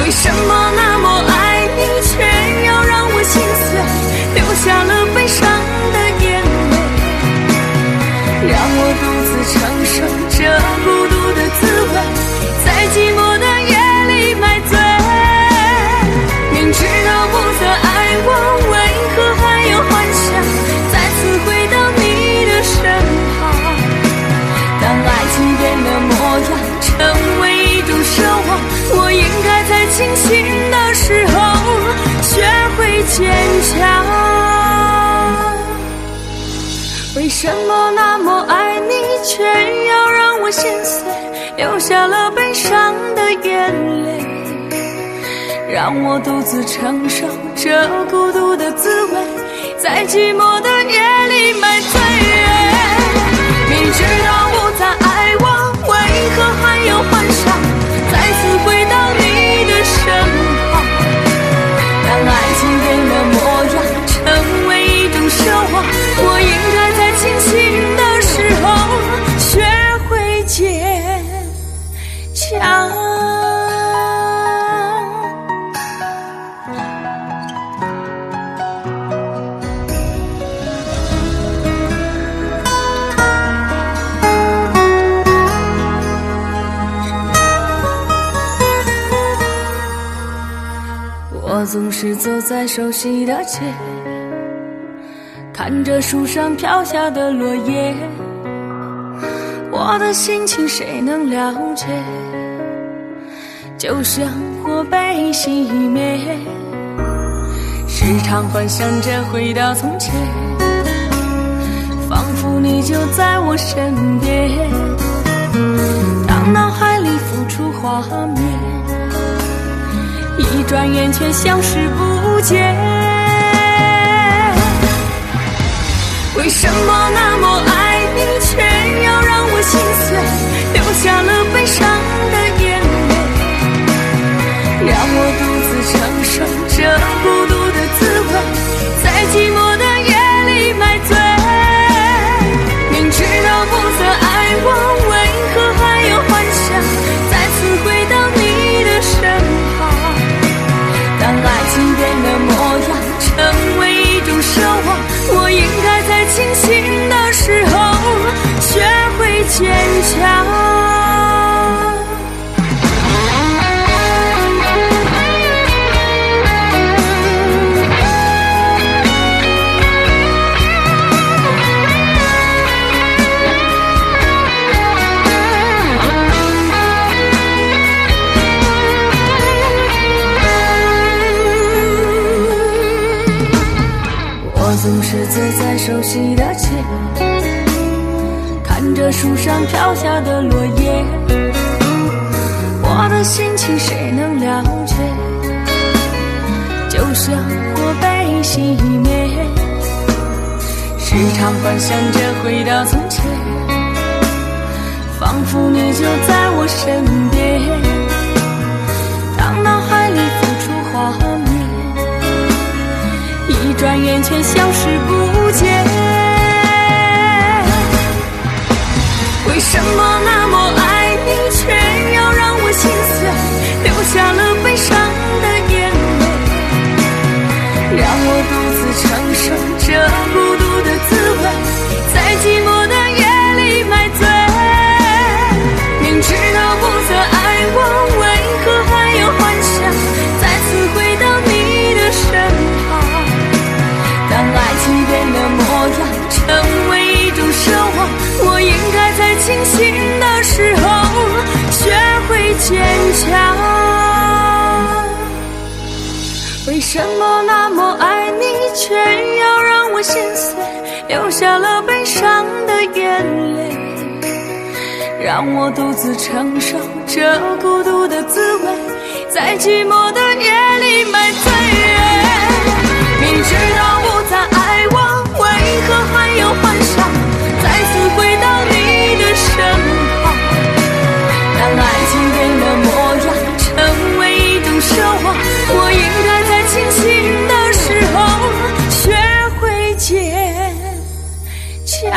为什么那么爱你，却要让我心碎，流下了悲伤的眼泪，让我独自承受这孤独的滋味，在寂寞的夜里买醉。明知道不再爱我，为何还有幻想再次回到你的身旁？当爱情变了模样，成为一种奢望，我应该在清醒的时候学会坚强。为什么那么爱你，却要让我心碎，流下了悲伤的眼泪，让我独自承受这孤独的滋味，在寂寞的夜里买醉。明知道不再爱我，为何还有幻想再次回到你的身旁？当爱情变了模样，成为一种奢望，我应该在清醒的时候学会坚强。我总是走在熟悉的街，看着树上飘下的落叶，我的心情谁能了解？就像火被熄灭，时常幻想着回到从前，仿佛你就在我身边，当脑海里浮出画面，一转眼却消失不见。为什么那么爱你，却要让我心碎，流下了悲伤的眼泪，让我独自承受这孤独的滋味，在寂寞的夜里买醉。明知道不再爱我，为何还有幻想再次回到你的身旁？当爱情变了模样，成为一种奢望，我应该在清醒的时候学会坚强。总是走在熟悉的街，看着树上飘下的落叶，我的心情谁能了解？就像火被熄灭，时常幻想着回到从前，仿佛你就在我身边，当脑海里浮出画面，一转眼却消失不见。为什么那么爱你，却要让我心碎，流下了悲伤的眼泪，让我独自承受这孤独的滋味，在寂寞的夜里买醉。明知道不再爱我，为何还有幻想再次回到你的身旁？当爱情变了模样，成为一种奢望，我应该在清醒的时候学会坚强。为什么那么爱你，却要让我心碎，流下了悲伤的眼泪，让我独自承受这孤独的滋味，在寂寞的夜里买醉。明知道不再爱我，为何还有幻想再次回到你的身旁？当爱情变了模样，成为一种奢望，我应该在清醒的时候学会坚强。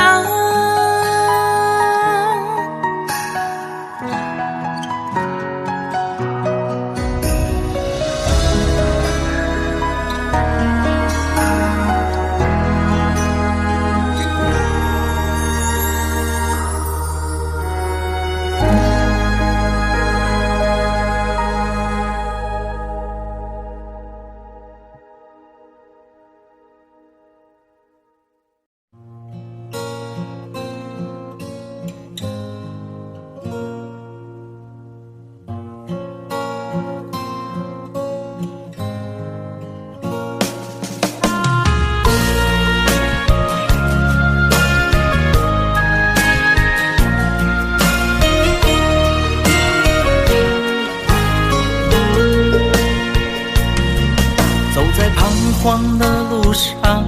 黄的路上，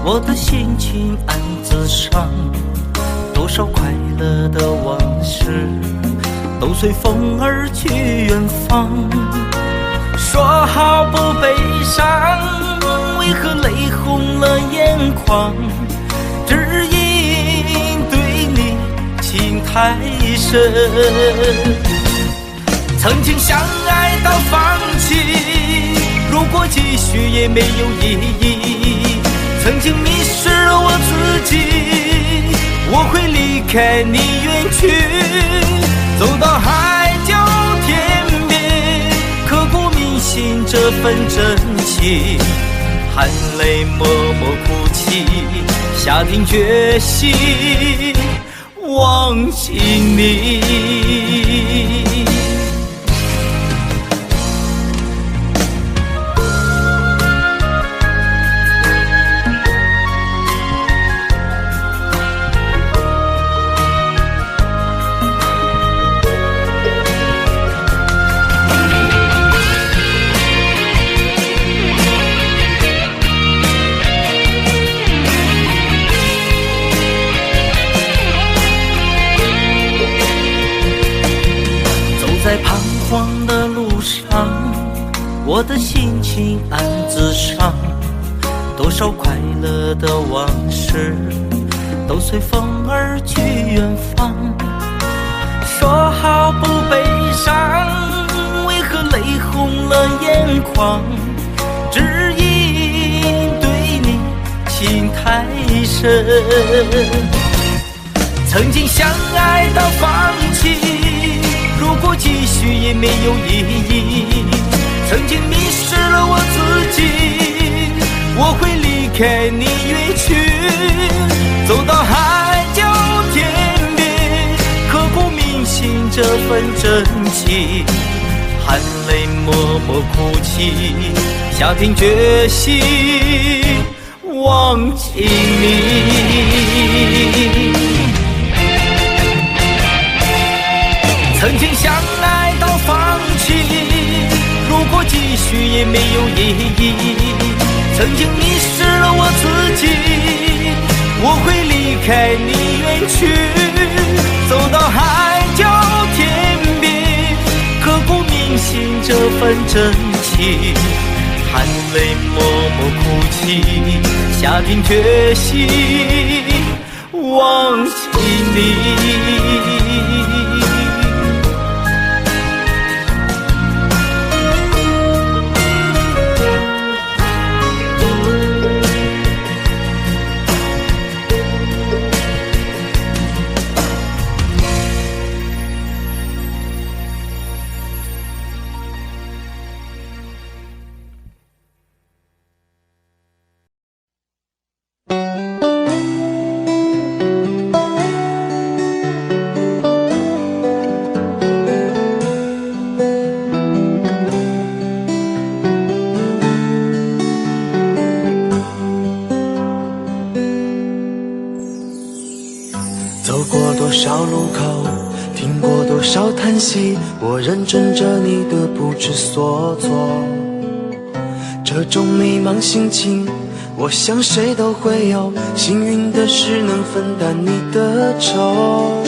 我的心情暗自伤，多少快乐的往事都随风而去远方。说好不悲伤，为何泪红了眼眶？只因对你情太深，曾经相爱到放弃，如果继续也没有意义。曾经迷失了我自己，我会离开你远去，走到海角天边，刻骨铭心这份真情，含泪默默哭泣，下定决心忘记你。在彷徨的路上，我的心情暗自伤，多少快乐的往事都随风而去远方。说好不悲伤，为何泪红了眼眶？只因对你情太深，曾经相爱到放弃，如果继续也没有意义。曾经迷失了我自己，我会离开你远去，走到海角天边，刻骨铭心这份真情，含泪默默哭泣，下定决心忘记你。曾经相爱到放弃，如果继续也没有意义。曾经迷失了我自己，我会离开你远去，走到海角天边，刻骨铭心这份真情，含泪默默哭泣，下定决心忘记你。多少路口，听过多少叹息，我认准着你的不知所措。这种迷茫心情，我想谁都会有，幸运的是能分担你的愁。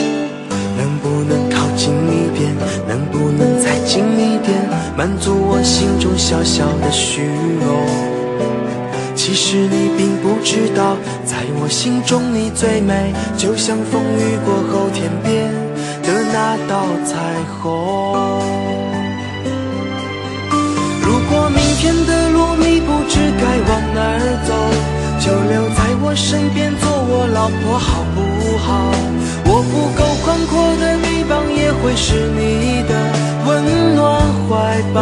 能不能靠近一点，能不能再近一点，满足我心中小小的虚荣。其实你并不知道，在我心中你最美，就像风雨过后天边的那道彩虹。如果明天的路你不知该往哪儿走，就留在我身边做我老婆好不好？我不够宽阔的臂膀也会是你的温暖怀抱。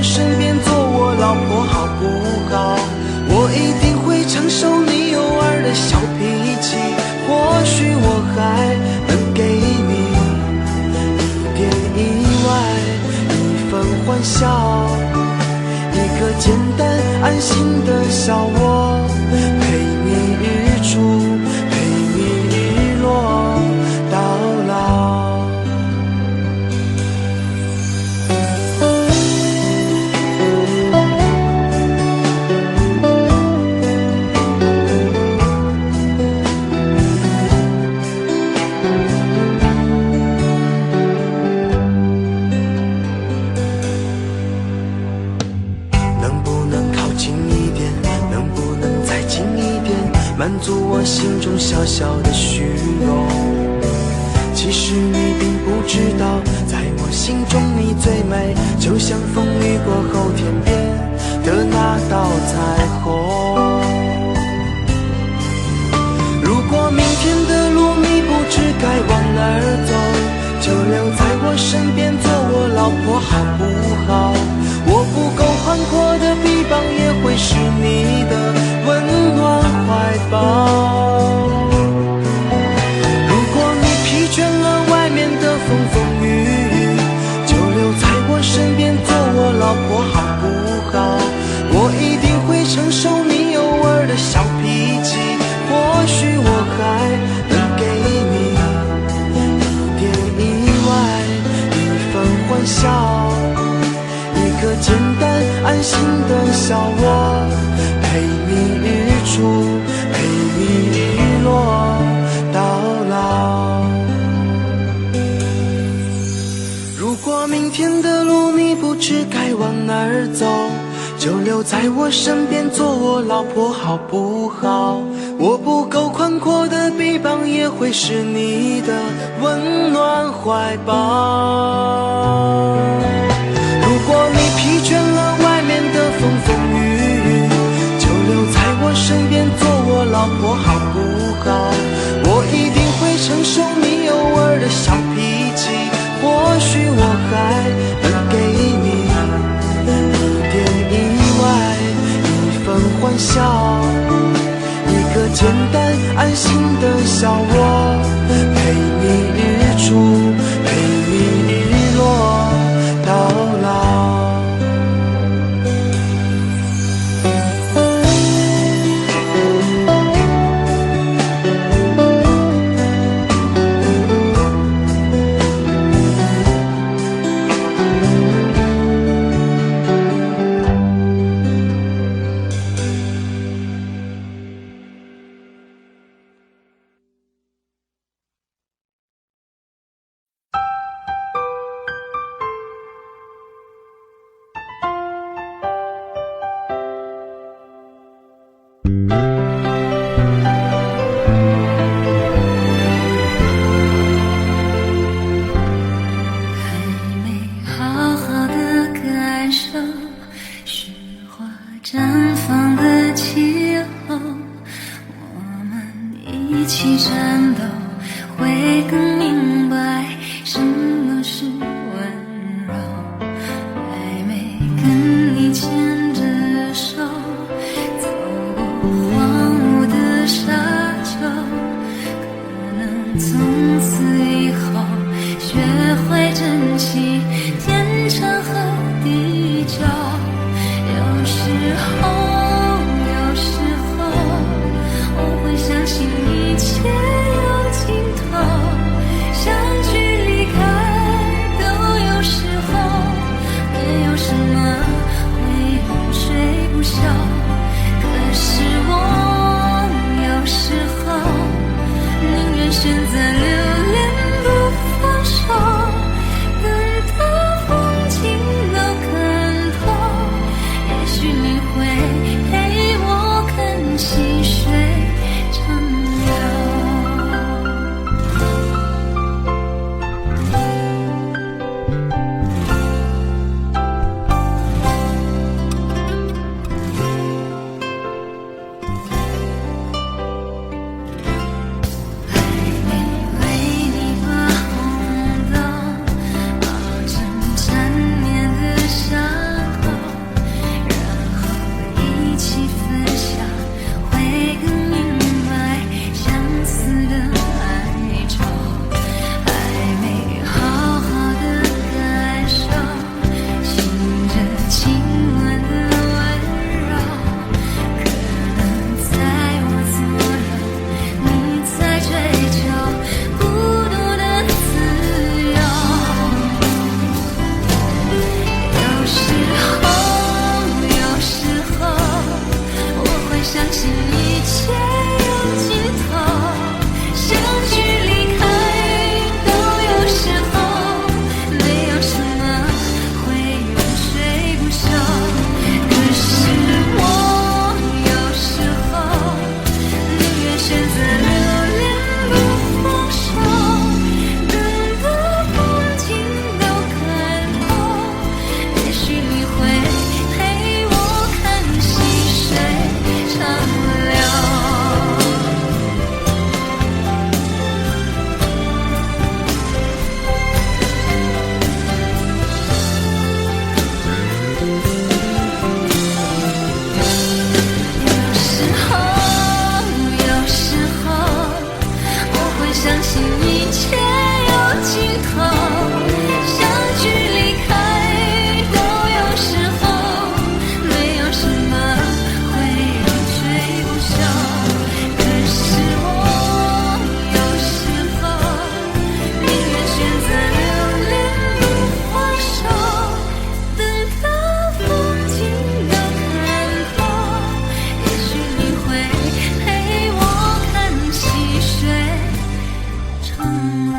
身边做我老婆好不好？我一定会承受你偶尔的小脾气，或许我还能给你一点意外，一份欢笑，一个简单安心的小窝，陪你日出，陪你满足我心中小小的虚荣。其实你并不知道，在我心中你最美，就像风雨过后天边的那道彩虹。如果明天的路你不知该往哪儿走，就留在我身边做我老婆好不好？我不够宽阔的臂膀也会是你的温暖怀抱。如果你疲倦了外面的风风雨雨，就留在我身边做我老婆好不好？我一定会承受你偶尔的小脾气，或许我还能给你一点意外，一份欢笑，一个简单安心的小窝，陪你日出，陪你日落到老。如果明天的路你不知该往哪儿走，就留在我身边做我老婆好不好？我不够宽阔的臂膀也会是你的温暖怀抱。如果你疲倦了外面的风风雨雨，就留在我身边做我老婆好不好？我一定会承受你偶尔的小脾气，或许我还能给你一点意外，一份欢笑，一个简单安心的小窝，陪你日出，陪你日落到老。相聚离开的选择留恋不放手，等到风景都开阔，也许你会陪我看细水长流。相信一切有尽头，相聚离开都有时候，没有什么会追不休。可是我有时候宁愿选择留恋不放手，等到风景都看透，也许你会陪我看细水长流。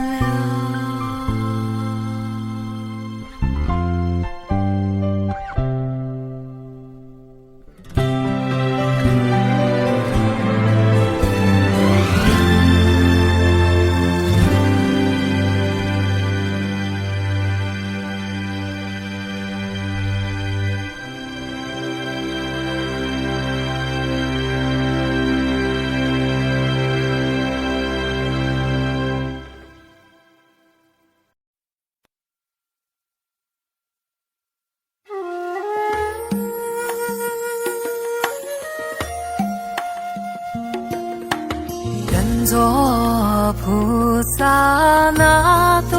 愿做菩萨那多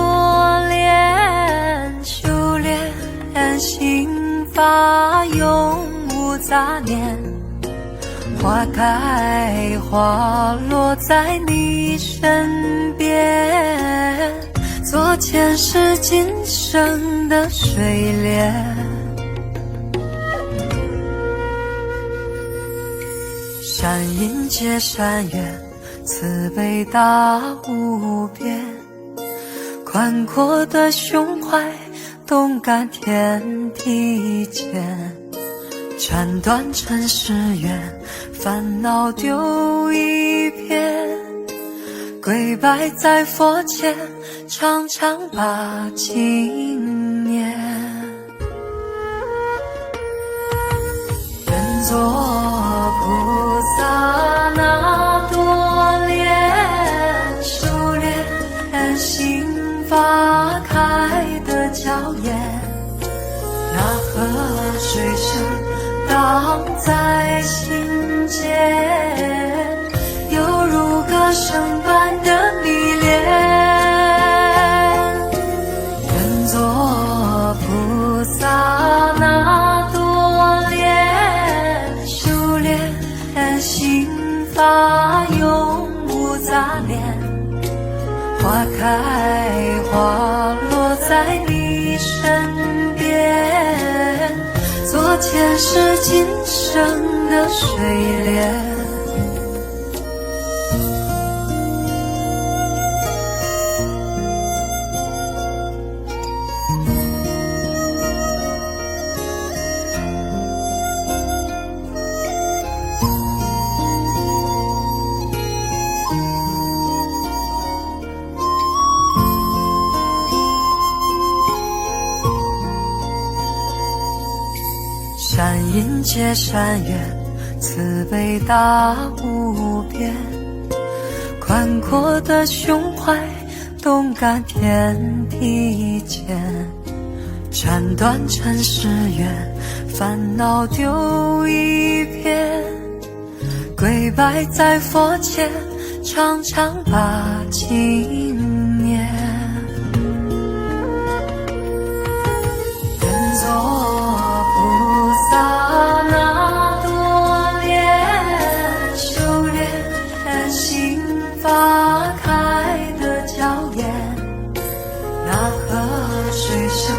莲，修炼心法永无杂念，花开花落在你身边，做前世今生的水莲。善因结善缘，慈悲大无边，宽阔的胸怀，动感天地间，斩断尘世缘，烦恼丢一片，跪拜在佛前，常常把经念。愿做菩萨那多莲，修炼心法开的娇艳，那河水声荡在心间，犹如歌声般的迷恋。愿做菩萨那多莲，修炼心法永无杂念，花开花落在你身边，做前世今生的水莲。善因结善缘，慈悲大无边，宽阔的胸怀，动感天地间，斩断尘世缘，烦恼丢一片，跪拜在佛前，常常把经念。愿做花开的娇艳，那河水声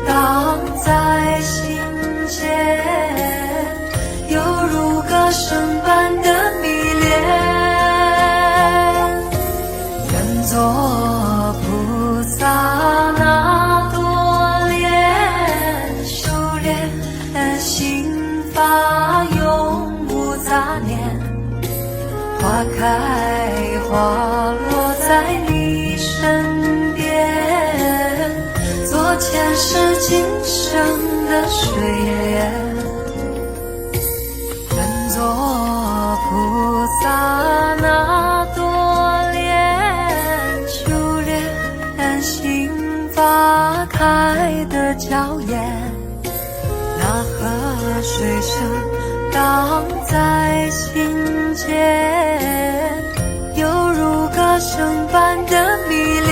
荡在心间，犹如歌声般的迷恋。愿做菩萨那多莲，修炼心法永无杂念，花开，花落在你身边，做前世今生的水莲，愿做菩萨那朵莲，修炼心花开的娇艳，那河水声荡在心间，犹如歌声般的迷恋。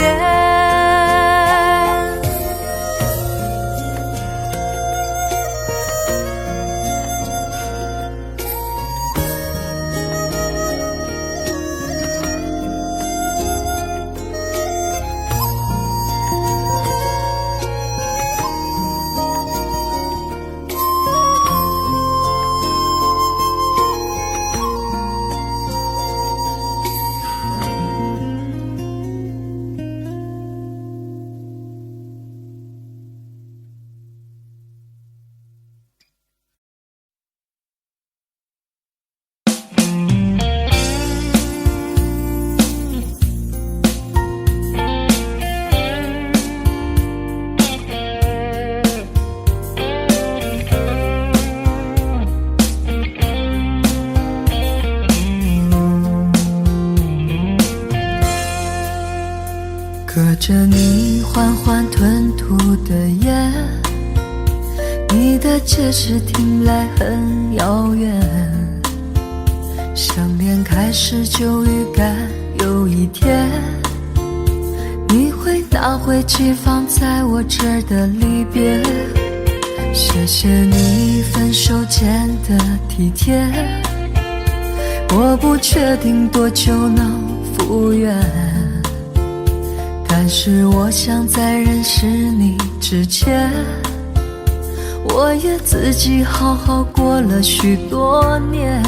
隔着你缓缓吞吐的烟，你的解释听来很遥远，想念开始就预感有一天你会拿回寄放在我这儿的离别。谢谢你分手前的体贴，我不确定多久能复原，但是我想在认识你之前，我也自己好好过了许多年。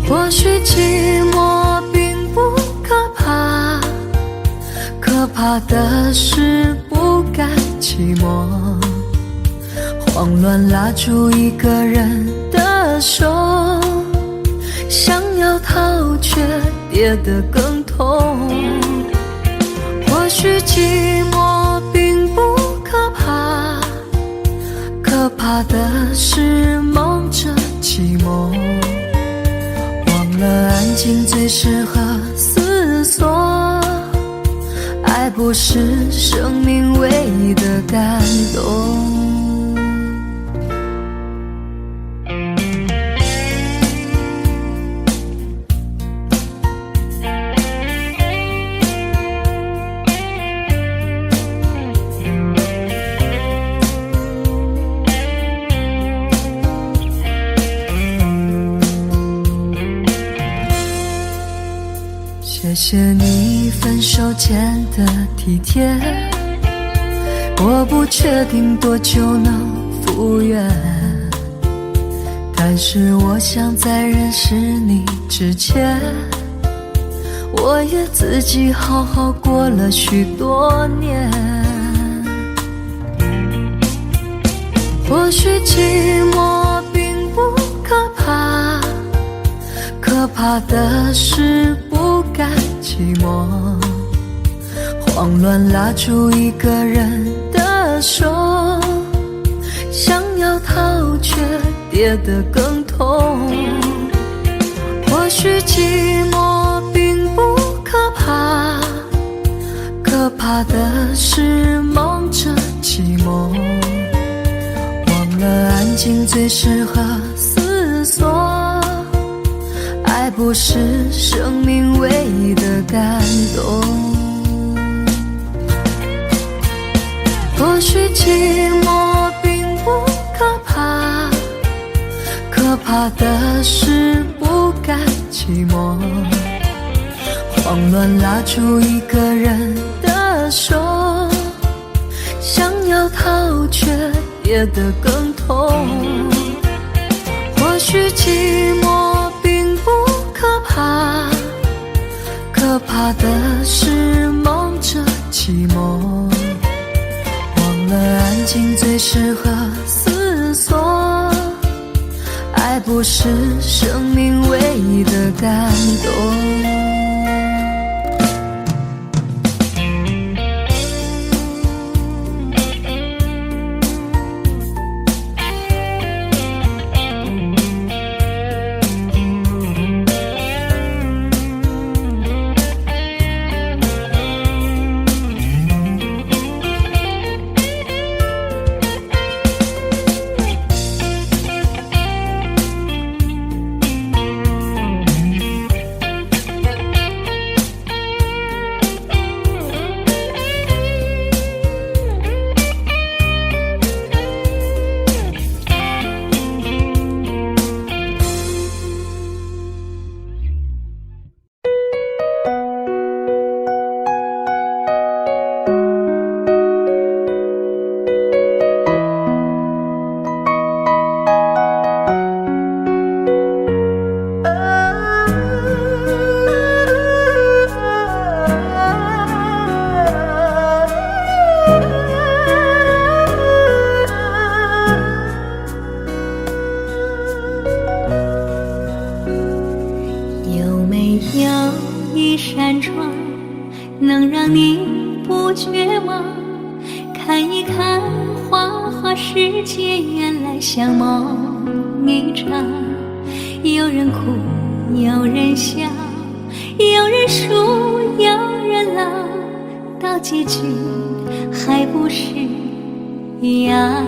或许寂寞并不可怕，可怕的是不甘寂寞，慌乱拉住一个人的手，想要逃却跌得更痛。或许寂寞并不可怕，可怕的是忙着寂寞，忘了安静最适合思索，爱不是生命唯一的感动。谢谢你分手前的体贴，我不确定多久能复原，但是我想在认识你之前，我也自己好好过了许多年。或许寂寞并不可怕，可怕的是不甘寂寞，慌乱拉住一个人的手，想要逃却跌得更痛。或许寂寞并不可怕，可怕的是忙着寂寞，忘了安静最适合思索，爱不是生命唯一的感动。或许寂寞并不可怕，可怕的是不甘寂寞，慌乱拉住一个人的手，想要逃却跌得更痛。或许寂寞并不可怕，可怕的是忙着寂寞，忘了安静最适合思索，爱不是是生命唯一的感动。一扇窗能让你不绝望，看一看花花世界，原来像梦一场。有人哭，有人笑，有人输，有人老，到结局还不是一样。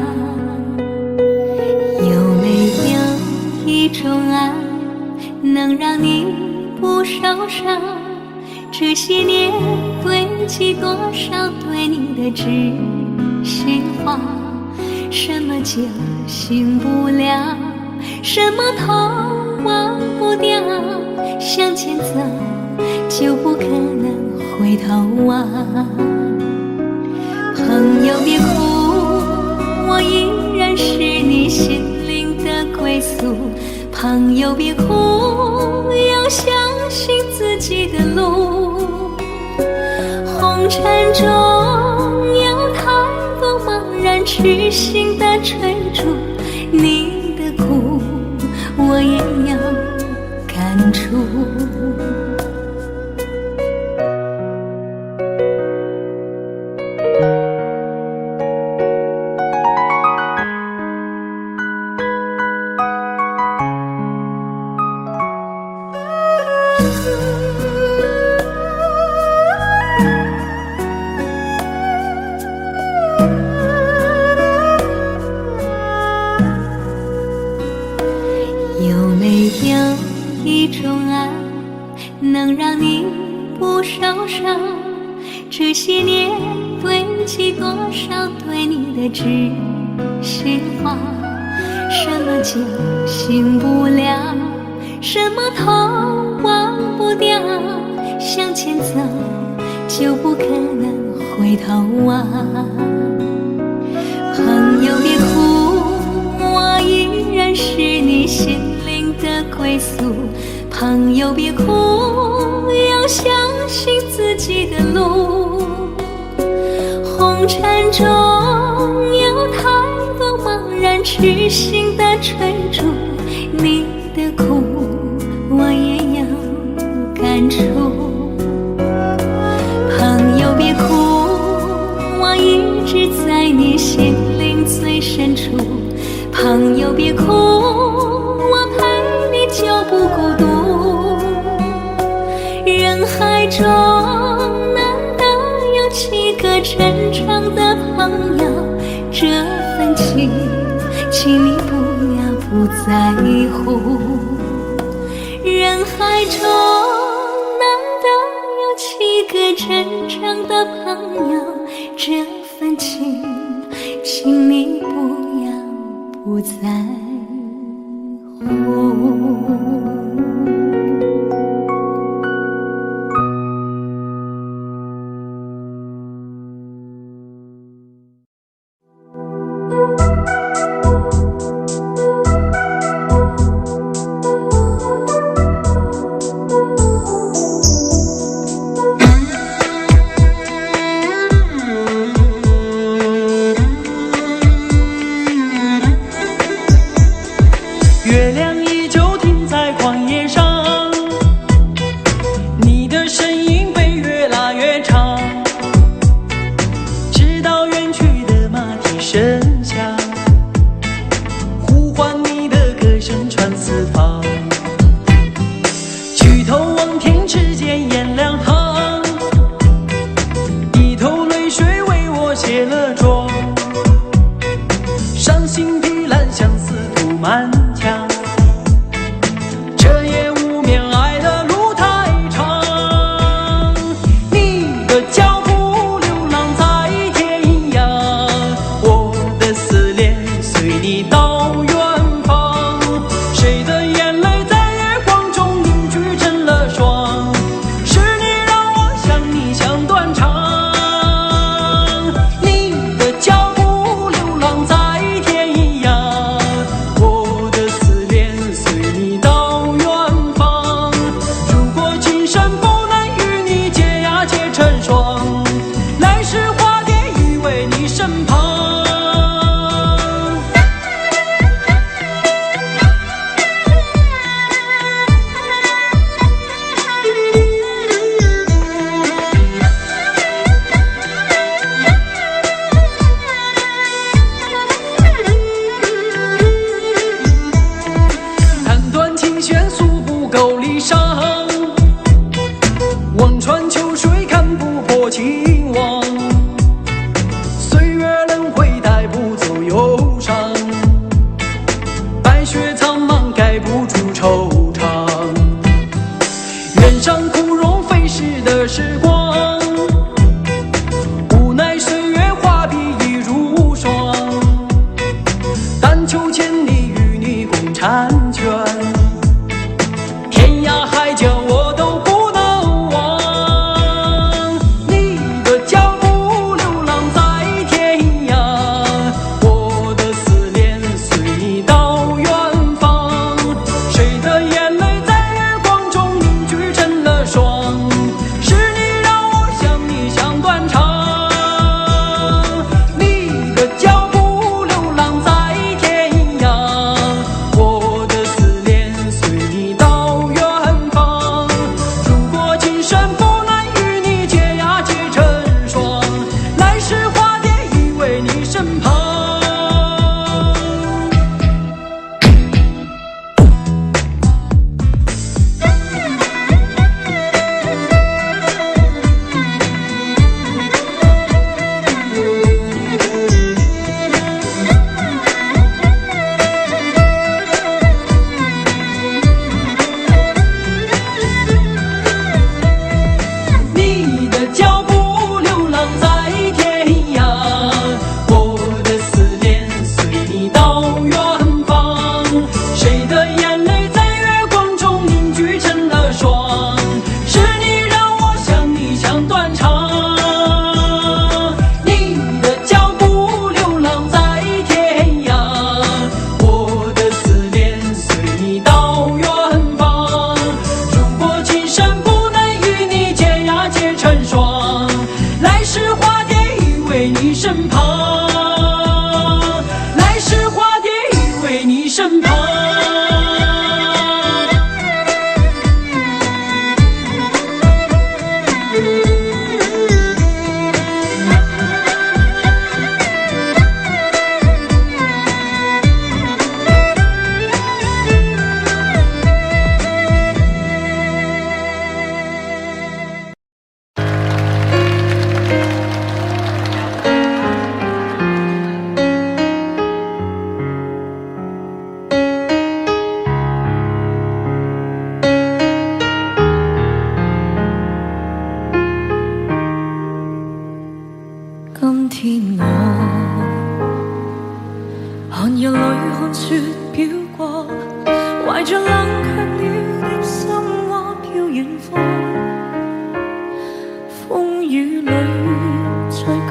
有没有一种爱能让你不受伤？这些年堆积多少对你的知心话？什么酒醒不了，什么痛忘不掉，向前走就不可能回头望。朋友别哭，我依然是你心灵的归宿。朋友别哭，要相信自己的路。红尘中有太多茫然痴心的追逐，你的苦我也有感触。有没有一种爱能让你不受伤？这些年堆积多少对你的知心话？什么酒醒不了，什么痛忘不掉，向前走就不可能回头望。朋友别哭，我依然是你心灵的归宿。朋友别哭，要相信自己的路。红尘中有太多茫然痴心的追逐，你的苦我也有感触。朋友别哭，我一直在你心灵最深处。朋友别哭，我陪你就不孤独。人海中难得有几个真诚的朋友，这份情请你不要不在乎。人海中难得有几个真诚的朋友，这份情请你不要不在乎。月亮依旧时光，无奈岁月画笔已如霜，但求千里与你共婵娟，天涯海角我都不能忘。你的脚步流浪在天涯，我的思念随你到远方。谁的眼泪在月光中凝聚成了霜？是你让我想你想断肠。你的脚步流浪在天涯，我的思念随你到远方。如果今生不能与你结呀结成双，来世化蝶依偎你身旁。你的脚步流浪在天涯，我的思念随你到远方。谁的眼泪在月光中凝聚成了霜？是你让我想你想断肠。你的脚步流浪在天涯，我的思念随你到远方。如果今生不能与你结呀结成双，来世化蝶依偎你身旁。来世化蝶依偎你身旁。今天我寒夜里看雪飄過，懷着冷卻了的心窩飄遠方。風雨裏吹過，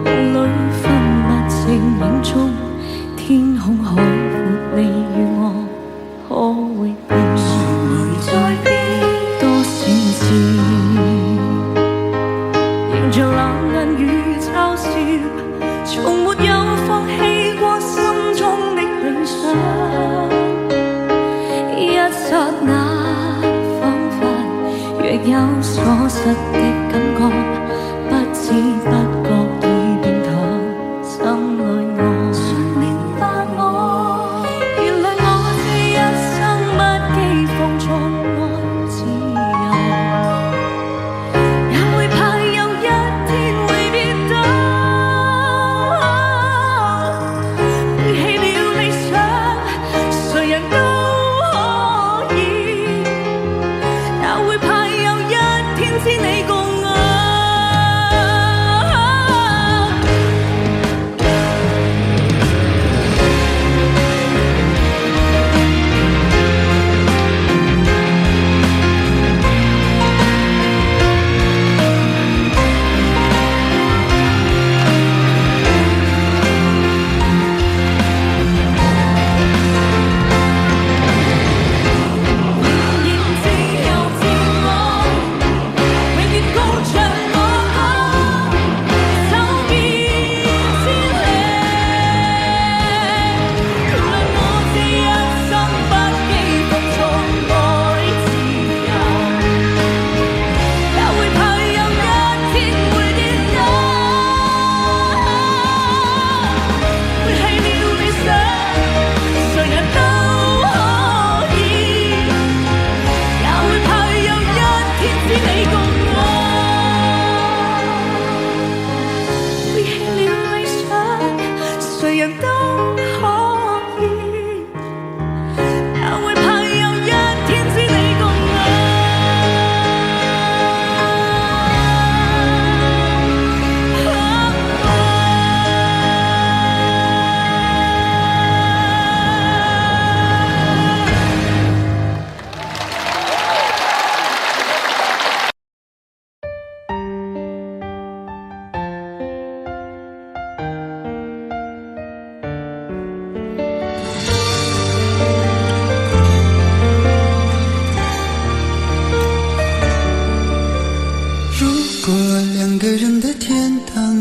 霧裏分不清影蹤，天空海闊，你與我可永別？誰會在變？多少次迎着冷眼與嘲笑，從沒有放棄過心中的理想。一剎那彷彿若有所失的感覺，不知不覺已變淡，心裏我誰明白我？原來我這一生不羈放縱愛自由，也會怕有一天會變得背棄了理想，誰人都可以，也會怕有一天知你共我。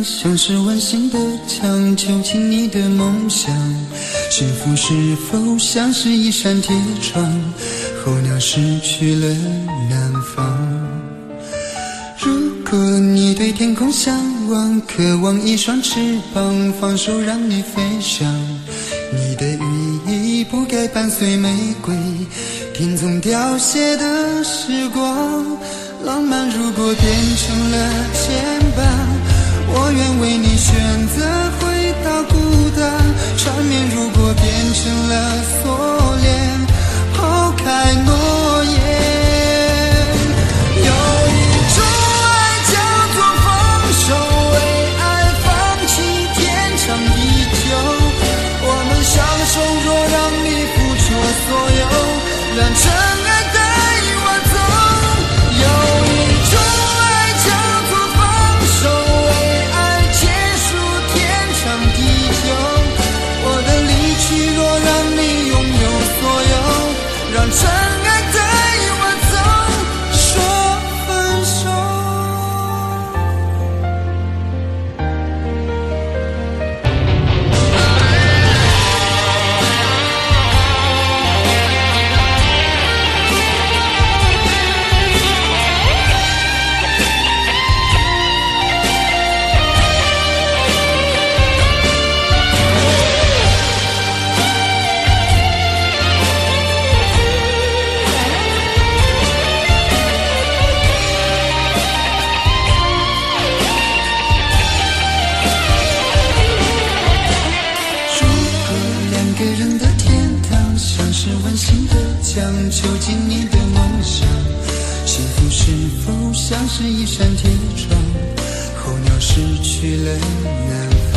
像是温馨的墙，囚禁你的梦想。幸福是否像是一扇铁窗，候鸟失去了南方。如果你对天空向往，渴望一双翅膀，放手让你飞翔。你的羽翼不该伴随玫瑰，听从凋谢的时光。浪漫如果变成了牵绊，我愿为你选择回到孤单。缠绵如果变成了锁链，抛开诺言。有一种爱叫做放手，为爱放弃天长地久。我们相守，若让你付出所有，让真爱带我走。有一种爱叫做放手，为爱结束天长地久。我的离去若让你拥有所有，让真爱带我走，说分手。囚禁你的梦想，幸福是否像是一扇铁窗，候鸟失去了南方。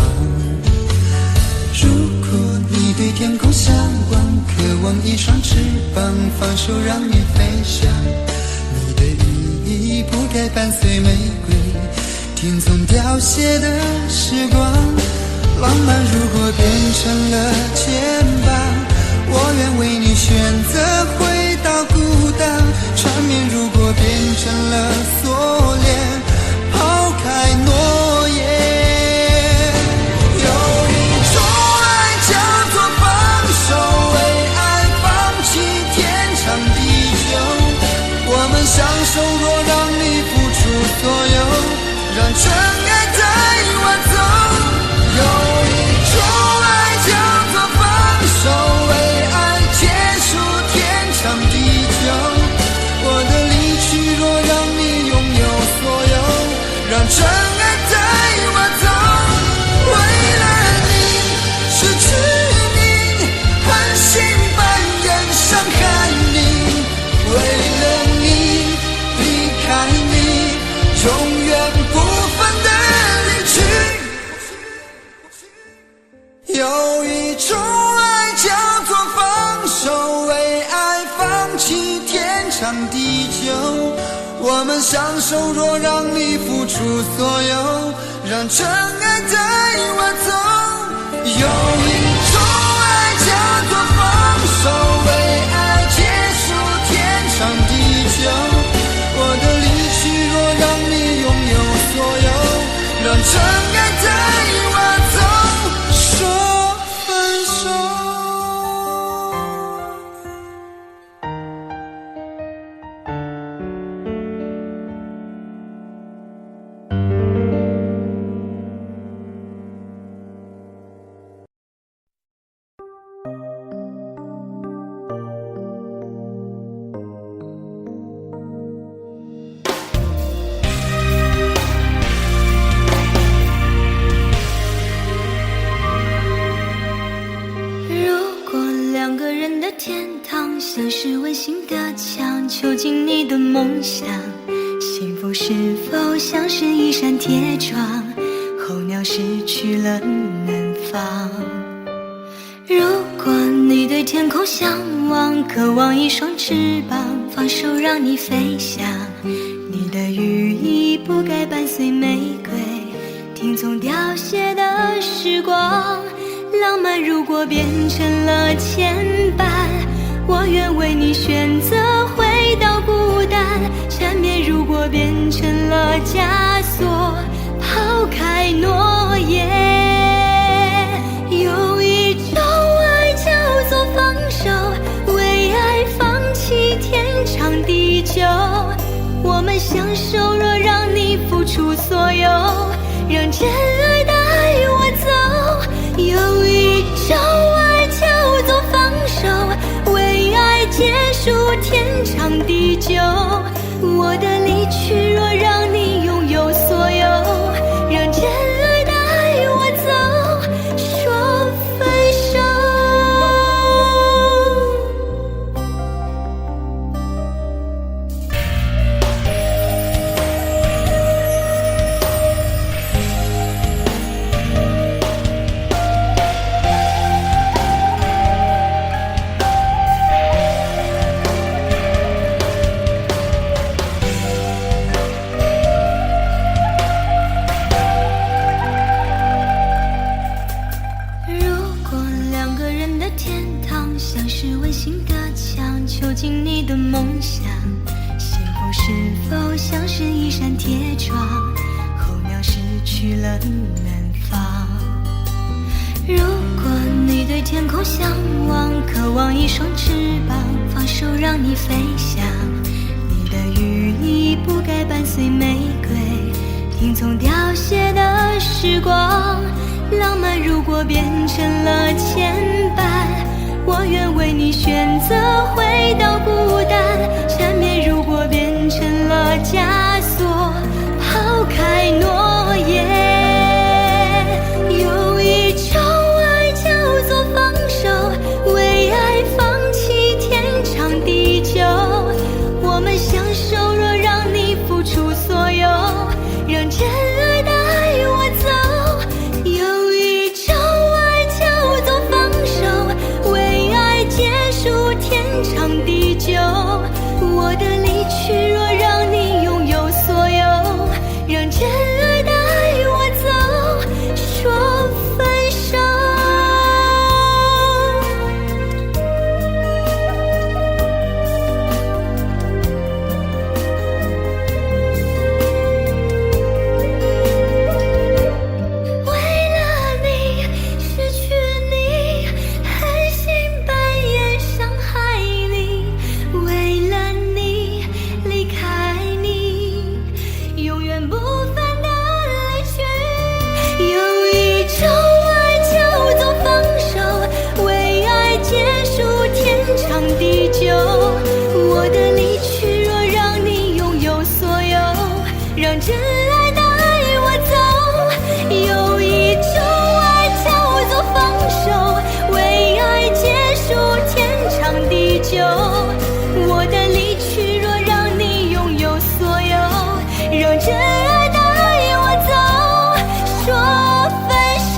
如果你对天空向往，渴望一双翅膀，放手让你飞翔。你的羽翼不该伴随玫瑰，听从凋谢的时光。浪漫如果变成了牵绊，我愿为你选择回到孤单。缠绵如果变成了锁链，抛开诺言。有一种爱叫做放手，为爱放弃天长地久。我们相守，若让你付出所有，让真爱带我走。有一种爱叫做放手，为爱结束天长地久。我的离去若让你拥有所有，让真爱带我走。为了你失去你，狠心扮演伤害你。为了你离开你，永远不分的离去。有一种爱叫做放手，为爱放弃天长地久。我们相守，若让你付出所有，让真爱带我走。有一种爱叫做放手，为爱结束天长地久。我的离去若让你拥有所有，让真爱带我走，说分手。像是温馨的墙，囚禁你的梦想。幸福是否像是一扇铁窗，候鸟失去了南方。如果你对天空向往，渴望一双翅膀，放手让你飞翔。你的羽翼不该伴随玫瑰，听从凋谢的时光。浪漫如果变成了牵绊，我愿为你选择回到孤单。缠绵如果变成了枷锁，抛开开诺言。有一种爱叫做放手，为爱放弃天长地久。我们相守，若让你付出所有，让真爱带我走。有一种爱叫做放手，为爱结束天长地久。我的离去，若让你拥有所有，让真爱带我走，说分手。囚禁你的梦想，幸福是否像是一扇铁窗，候鸟失去了南方。如果你对天空向往，渴望一双翅膀，放手让你飞翔。你的羽翼不该伴随玫瑰，听从凋谢的时光。浪漫如果变成了牵绊，我愿为你选择回到孤单。缠绵如果变成了枷锁，抛开诺言。有一种爱叫做放手，为爱放弃天长地久。我们相守，若让你付出所有，让真爱带我走。有一种爱叫做放手，为爱结束天长地久。我的离去，若让你拥有所有，让真爱带我走，说分手。为了你，失去你，狠心扮演伤害你。为了你，离开你，永远不分的离去。有一种爱叫做放手，为爱结束天长地久。我的离去，若让你拥有所有，让真爱带我走。有一种爱叫做放手，为爱结束天长地久。我的离去，若让你拥有所有，让真爱带我走，说分手。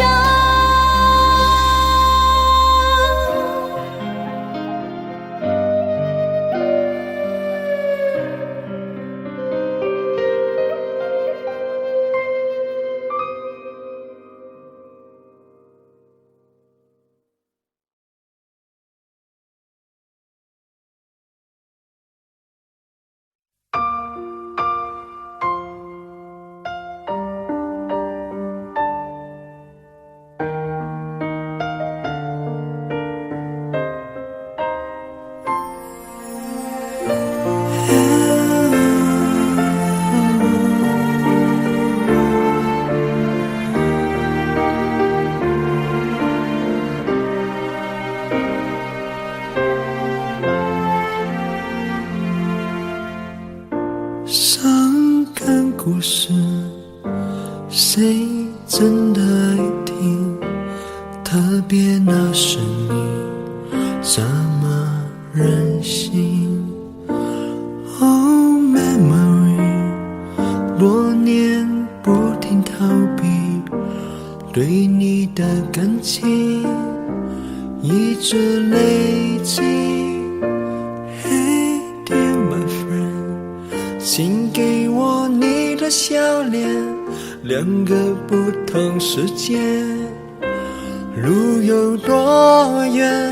伤感故事，谁真的爱听？特别那声音，这么任性。Oh memory， 多年不停逃避，对你的感情一直累积。Hey dear my friend，请给我你的笑脸，两个不同世界，路有多远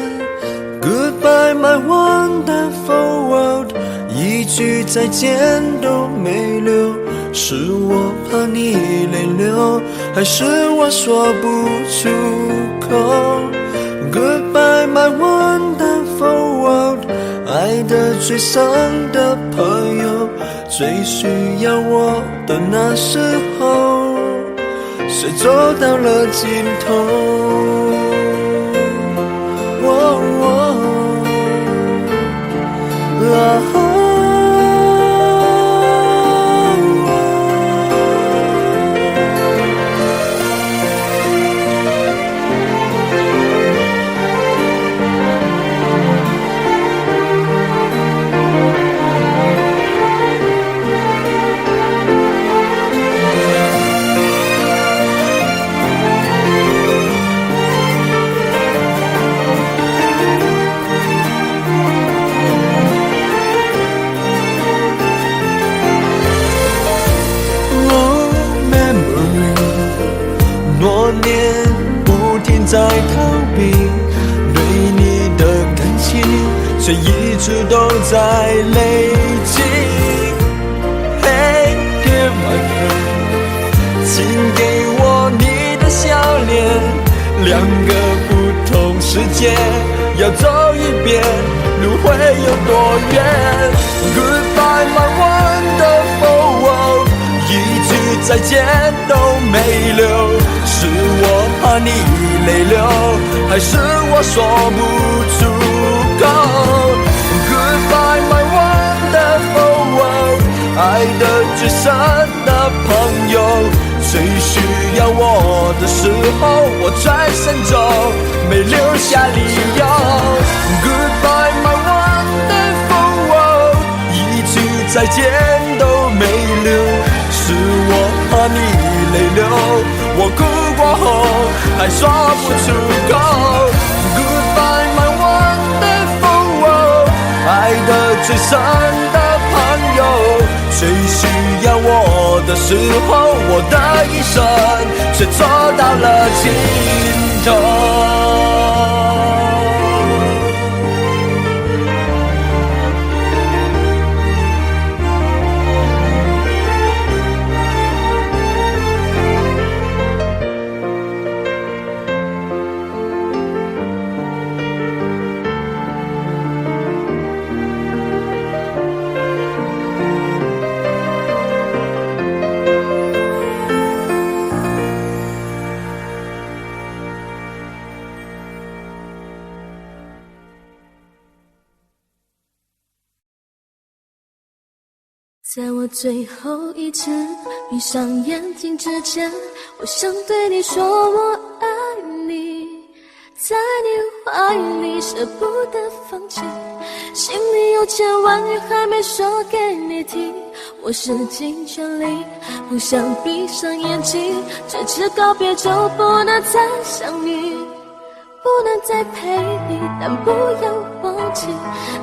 ？Goodbye my wonderful world， 一句再见都没留，是我怕你泪流，还是我说不出口 ？Goodbye my wonderful world， 爱得最深的朋友，最需要我的那时候，谁走到了尽头？诺言不停在逃避，对你的感情却一直都在累积。Hey dear my friend， 请给我你的笑脸，两个不同世界要走一遍，路会有多远 ？Goodbye my wonderful world， 一句再见都没留。是我怕你泪流，还是我说不出口 ？Goodbye my wonderful world， 爱得最深的朋友，最需要我的时候，我转身走，没留下理由。Goodbye my wonderful world， 一句再见都没留，是我怕你泪流。我哭过后还说不出口 Goodbye my wonderful world， 爱得最深的朋友，最需要我的时候，我的一生却走到了尽头。在我最后一次闭上眼睛之前，我想对你说我爱你，在你怀里舍不得放弃，心里有千万语还没说给你听，我使尽全力不想闭上眼睛，这次告别就不能再相遇，不能再陪你，但不要忘记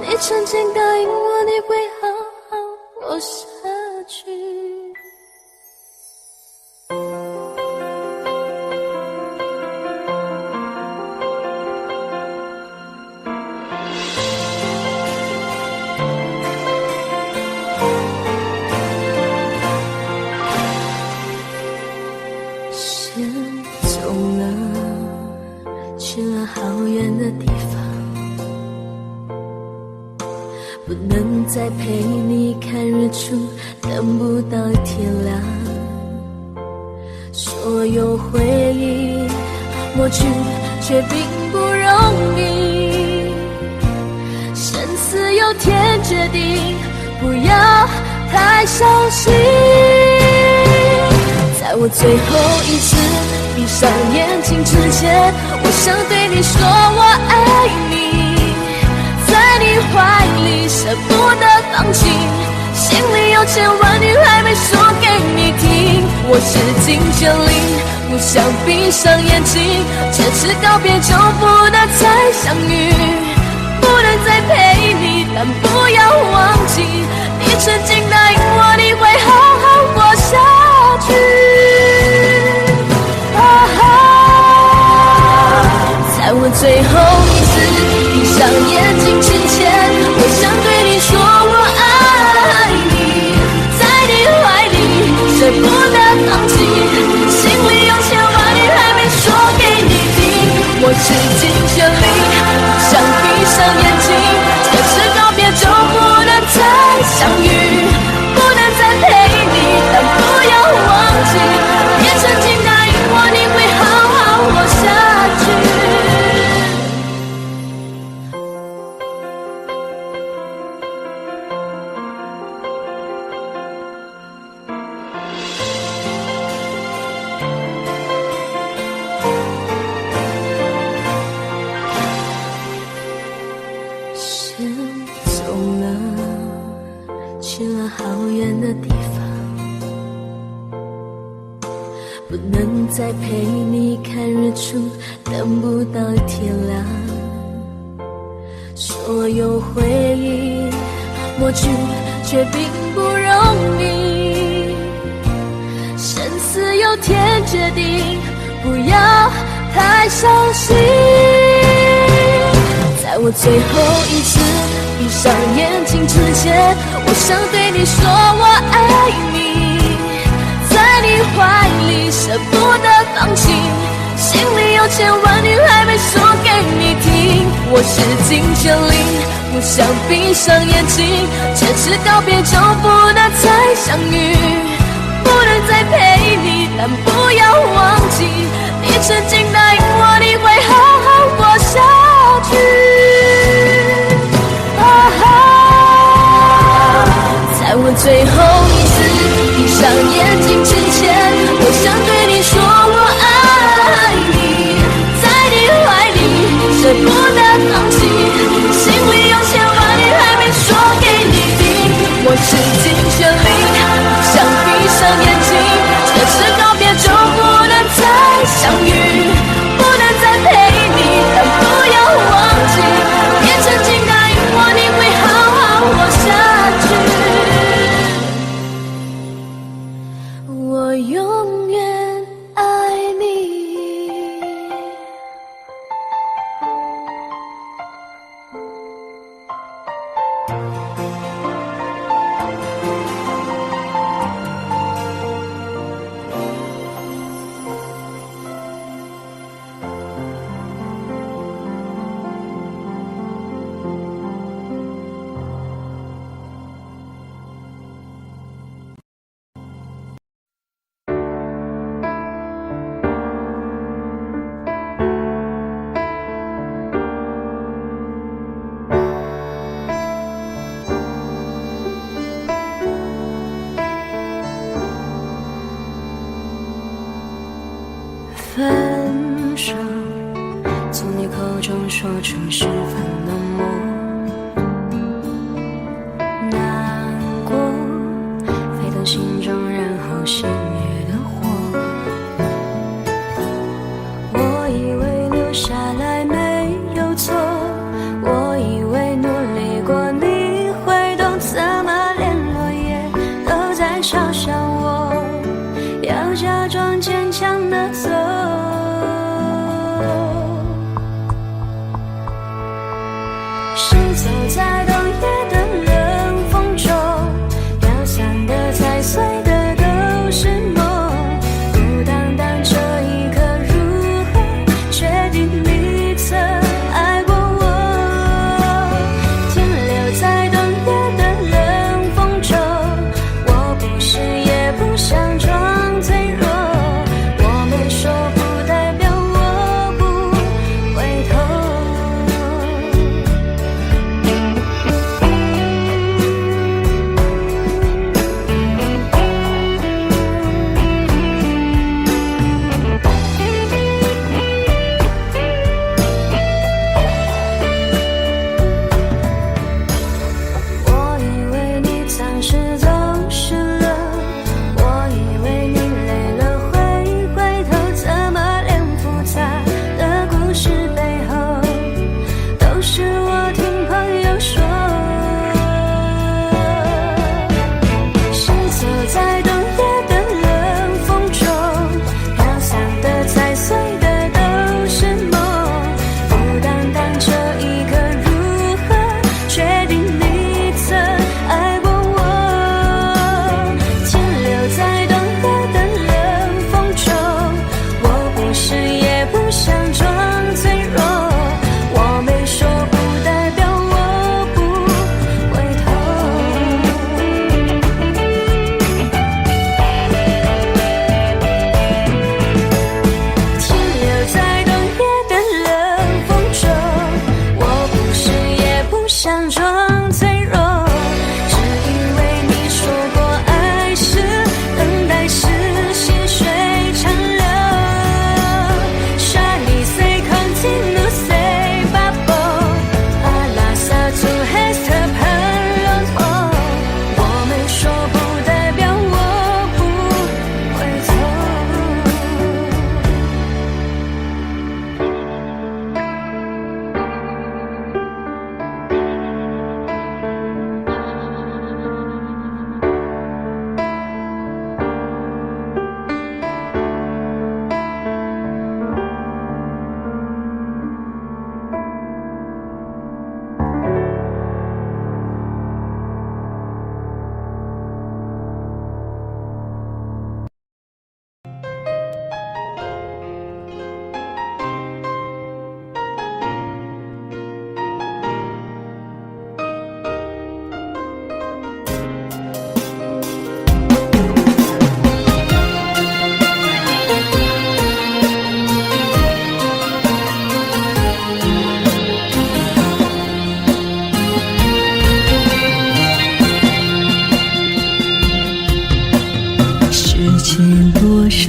你曾经答应我你会好好活下去。先走了，去了好远的地方，不能再陪你看日出，等不到天亮。所有回忆抹去，却并不容易。生死有天决定，不要太伤心。在我最后一次闭上眼睛之前，我想对你说我爱你，在你怀里舍不得放弃，心里有千万语还没说给你听，我使尽全力不想闭上眼睛，这次告别就不能再相遇，不能再陪你，但不要忘记你曾经答应我你会好好活下去。在我最后一次闭上眼睛之前，我想对你说我爱你，在你怀里舍去了好远的地方，不能再陪你看日出，等不到天亮。所有回忆抹去，却并不容易。生死有天决定，不要太伤心。在我最后一次闭上眼睛之前，我想对你说我爱你，在你怀里舍不得放弃，心里有千万句还没说给你听。我使尽全力，不想闭上眼睛，前世告别就不能再相遇，不能再陪你，但不要忘记，你曾经答应我你会好好活下去。在我最后一次闭上眼睛之前，我想对你说我爱你，在你怀里舍不得放弃，心里有千万句还没说给你听。我使尽全力，不想闭上眼睛，前世告别就不能再相遇，不能再陪你，但不要忘记，你曾经答应我你会好好活下去。我永远爱你。分手，从你口中说出十分冷漠，难过沸腾心中，然后熄灭的火。我以为留下来没有错，我以为努力过你会懂，怎么连落叶都在嘲笑我，要假装坚强的走。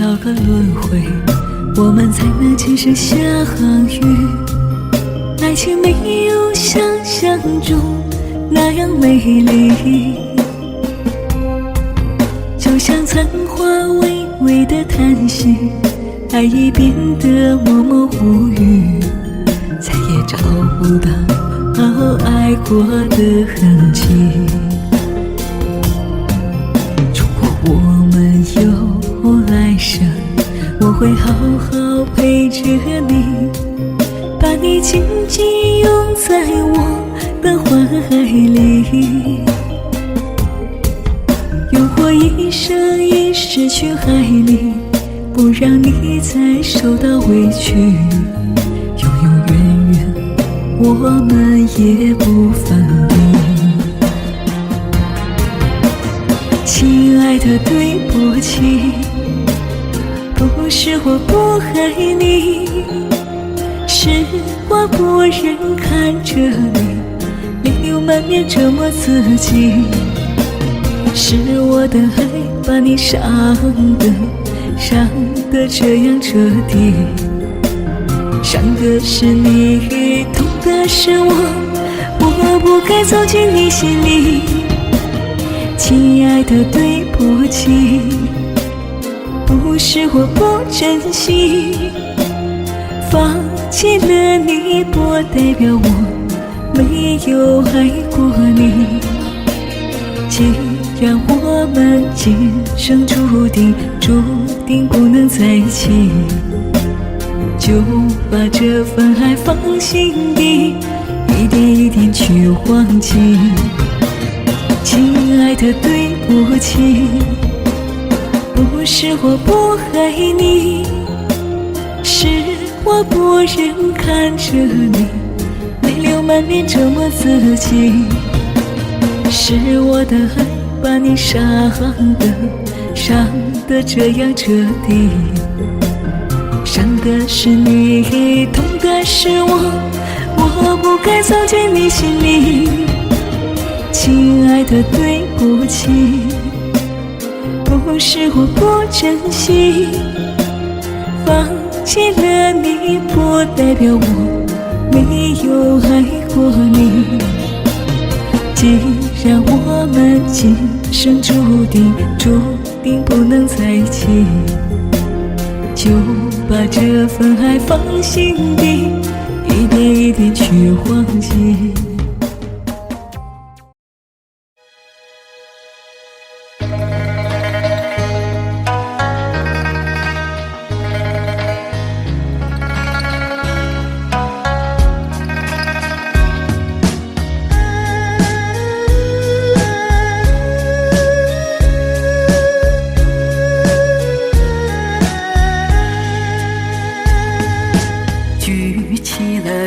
少个轮回，我们才能今生相遇。爱情没有想象中那样美丽，就像残花微微的叹息，爱已变得默默无语，再也找不到爱过的痕迹。如果我们有来生，我会好好陪着你，把你紧紧拥在我的怀里，用我一生一世去爱你，不让你再受到委屈，永永远远我们也不分离。亲爱的，对不起，不是我不爱你，是我不忍看着你泪流满面折磨自己，是我的爱把你伤得这样彻底，伤的是你，痛的是我不该走进你心里。亲爱的，对不起，不是我不珍惜，放弃了你不代表我没有爱过你。既然我们今生注定不能在一起，就把这份爱放心底，一点一点去忘记。亲爱的，对不起，不是我不爱你，是我不忍看着你泪流满面折磨自己，是我的爱把你伤得这样彻底，伤的是你，痛的是我不该走进你心里。亲爱的，对不起，不是我不珍惜，放弃了你不代表我没有爱过你。既然我们今生注定不能在一起，就把这份爱放心底，一点一点去忘记。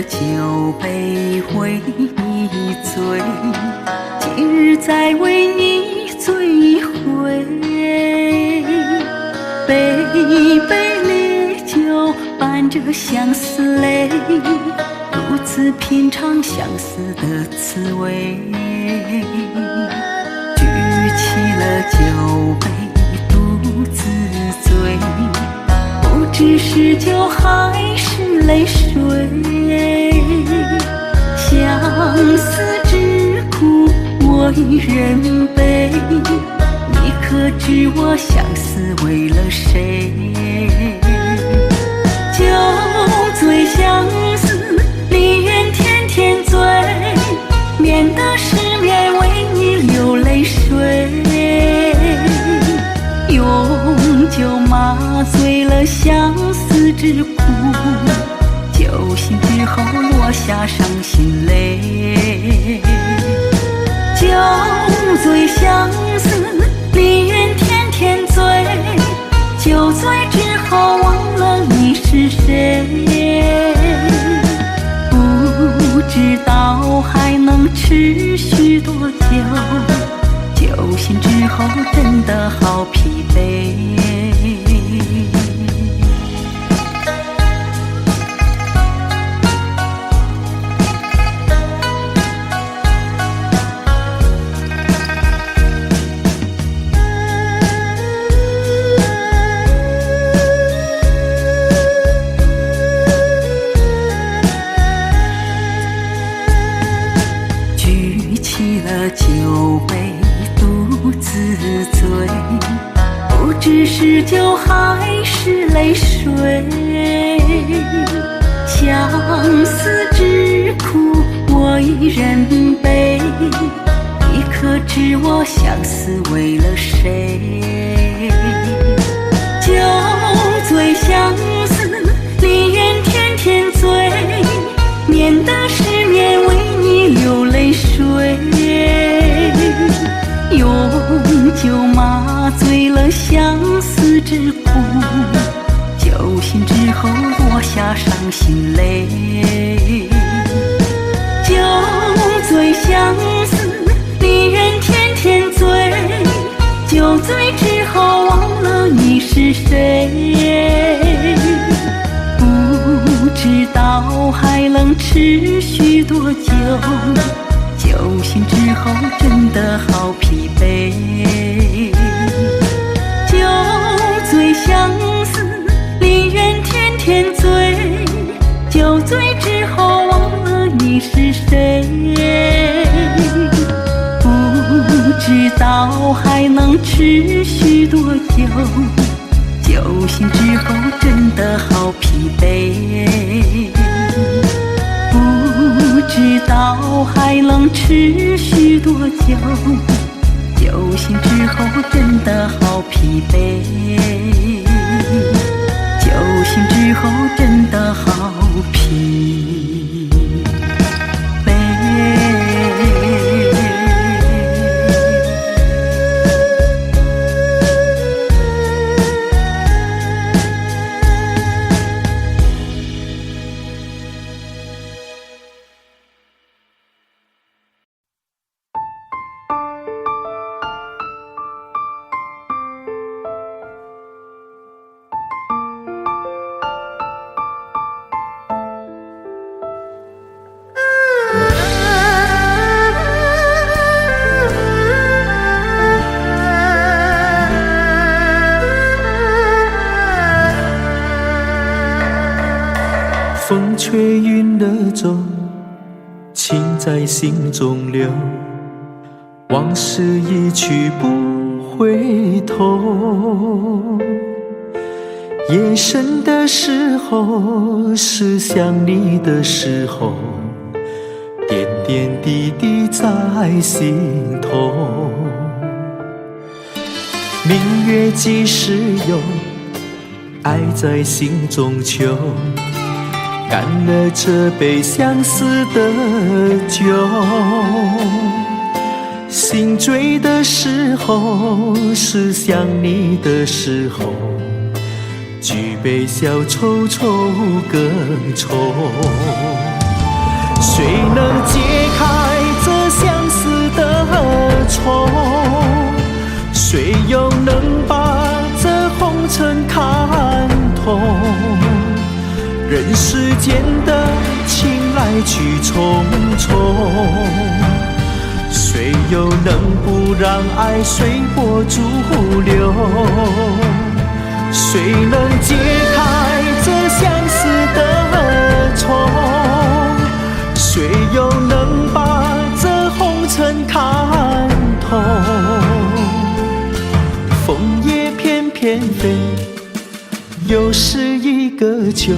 酒杯为你醉，今日再为你醉回。杯杯烈酒伴着相思泪，独自品尝相思的滋味。举起了酒杯独自醉，不知是酒还是泪水。相思之苦我一人背，你可知我相思为了谁？酒醉相思，宁愿天天醉，免得失眠为你流泪水。用酒麻醉了相思之苦，酒醒之后落下伤心泪。酒醉相思，宁愿天天醉，酒醉之后忘了你是谁。不知道还能持续多久，酒醒之后真的好疲惫。醉，不知是酒还是泪水。相思之苦我一人背，你可知我相思为了谁？酒醉相思，离人天天醉，免得失眠为你流泪水。用酒麻醉了相思之苦，酒醒之后落下伤心泪。酒醉相思，离人天天醉，酒醉之后忘了你是谁。不知道还能持续多久，酒醒之后真的好疲惫。酒醉相思，离人天天醉，酒醉之后忘了你是谁。不知道还能持续多久，酒醒之后真的好疲惫。不知道还能持续多久，酒醒之后真的好疲惫。酒醒之后真的好疲惫。风吹云的走，情在心中留，往事一去不回头。夜深的时候，是想你的时候，点点滴滴在心头。明月几时有，爱在心中求，干了这杯相思的酒。心醉的时候，是想你的时候，举杯消愁愁更愁。谁能解开这相思的愁？谁又能把这红尘看透？人世间的情来去匆匆，谁又能不让爱随波逐流？谁能解开这相思的愁？谁又能把这红尘看透？枫叶翩翩飞，又是一个秋，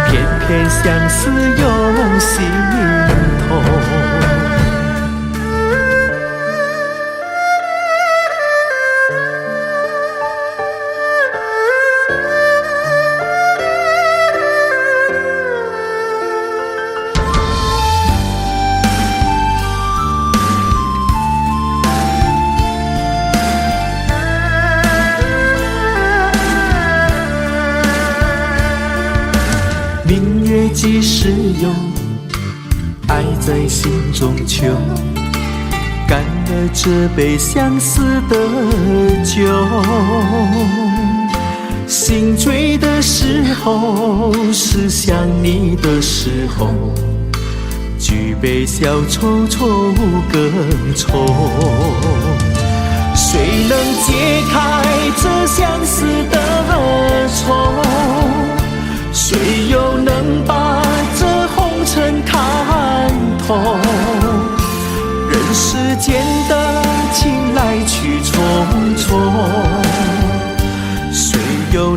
偏偏相思又心痛。明月几时有，爱在心中求，干了这杯相思的酒。心醉的时候，是想你的时候，举杯消愁愁更愁。谁能解开这相思的愁？谁又能把这红尘看透？人世间的情来去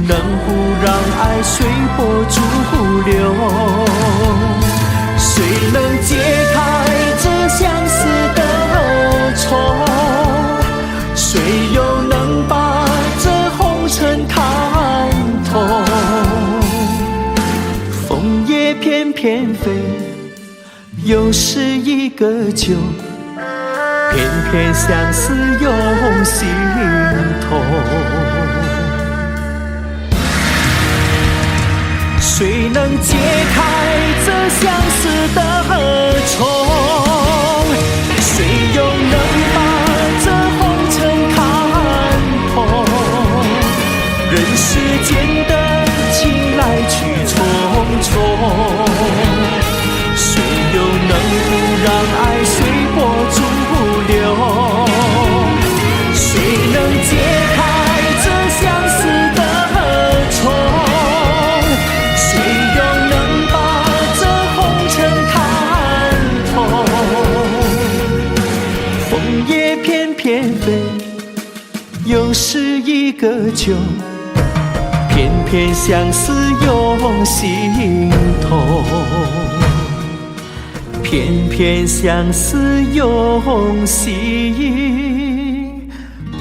能不让爱随波逐流？谁能解开这相思的愁？谁又能把这红尘看透？枫叶翩翩飞，又是一个秋，偏偏相思涌心头。谁能解开这相思的愁？谁又能把这红尘看透？人世间的情来去匆匆，谁又能不让爱随波逐流？谁能解开这相思的愁？谁又能把这红尘看透？枫叶翩翩飞，又是一个秋，偏偏相思涌心头，偏偏相思涌心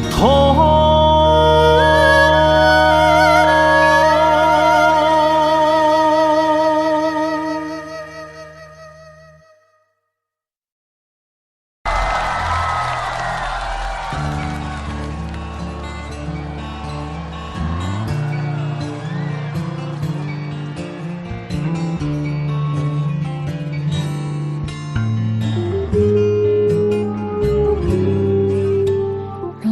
头。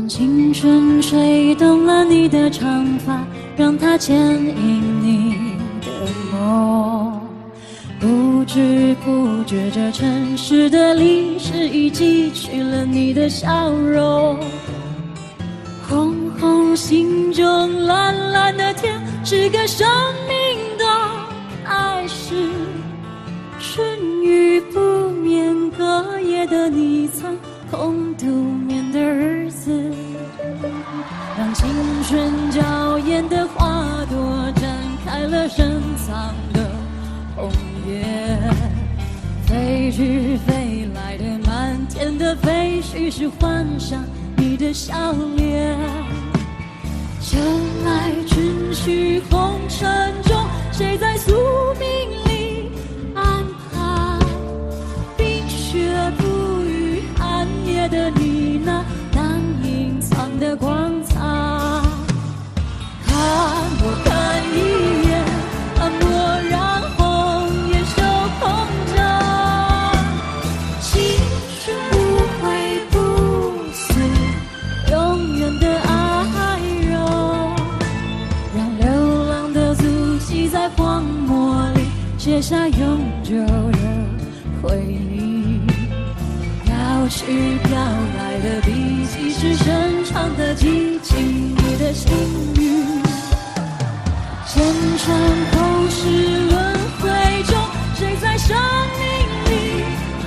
青春吹动了你的长发，让它牵引你的梦。不知不觉，这城市的历史已记取了你的笑容。红红心中蓝蓝的天，是个生命的开始。春雨不眠，隔夜的你曾空独眠的日子，让青春娇艳的花朵绽开了深藏的红叶。飞去飞来的满天的飞絮，是幻想你的笑脸。尘来尘去红尘中，谁在宿命里安排？冰雪不语寒夜的你，那难隐藏的光彩。看我看一眼，蓦然红颜手空着，青春不悔不死，永远的爱容。让流浪的足迹在荒漠里写下永久的回忆。飘去飘来的笔迹，是深长的激情，你的心语。前尘后世轮回中，谁在生命里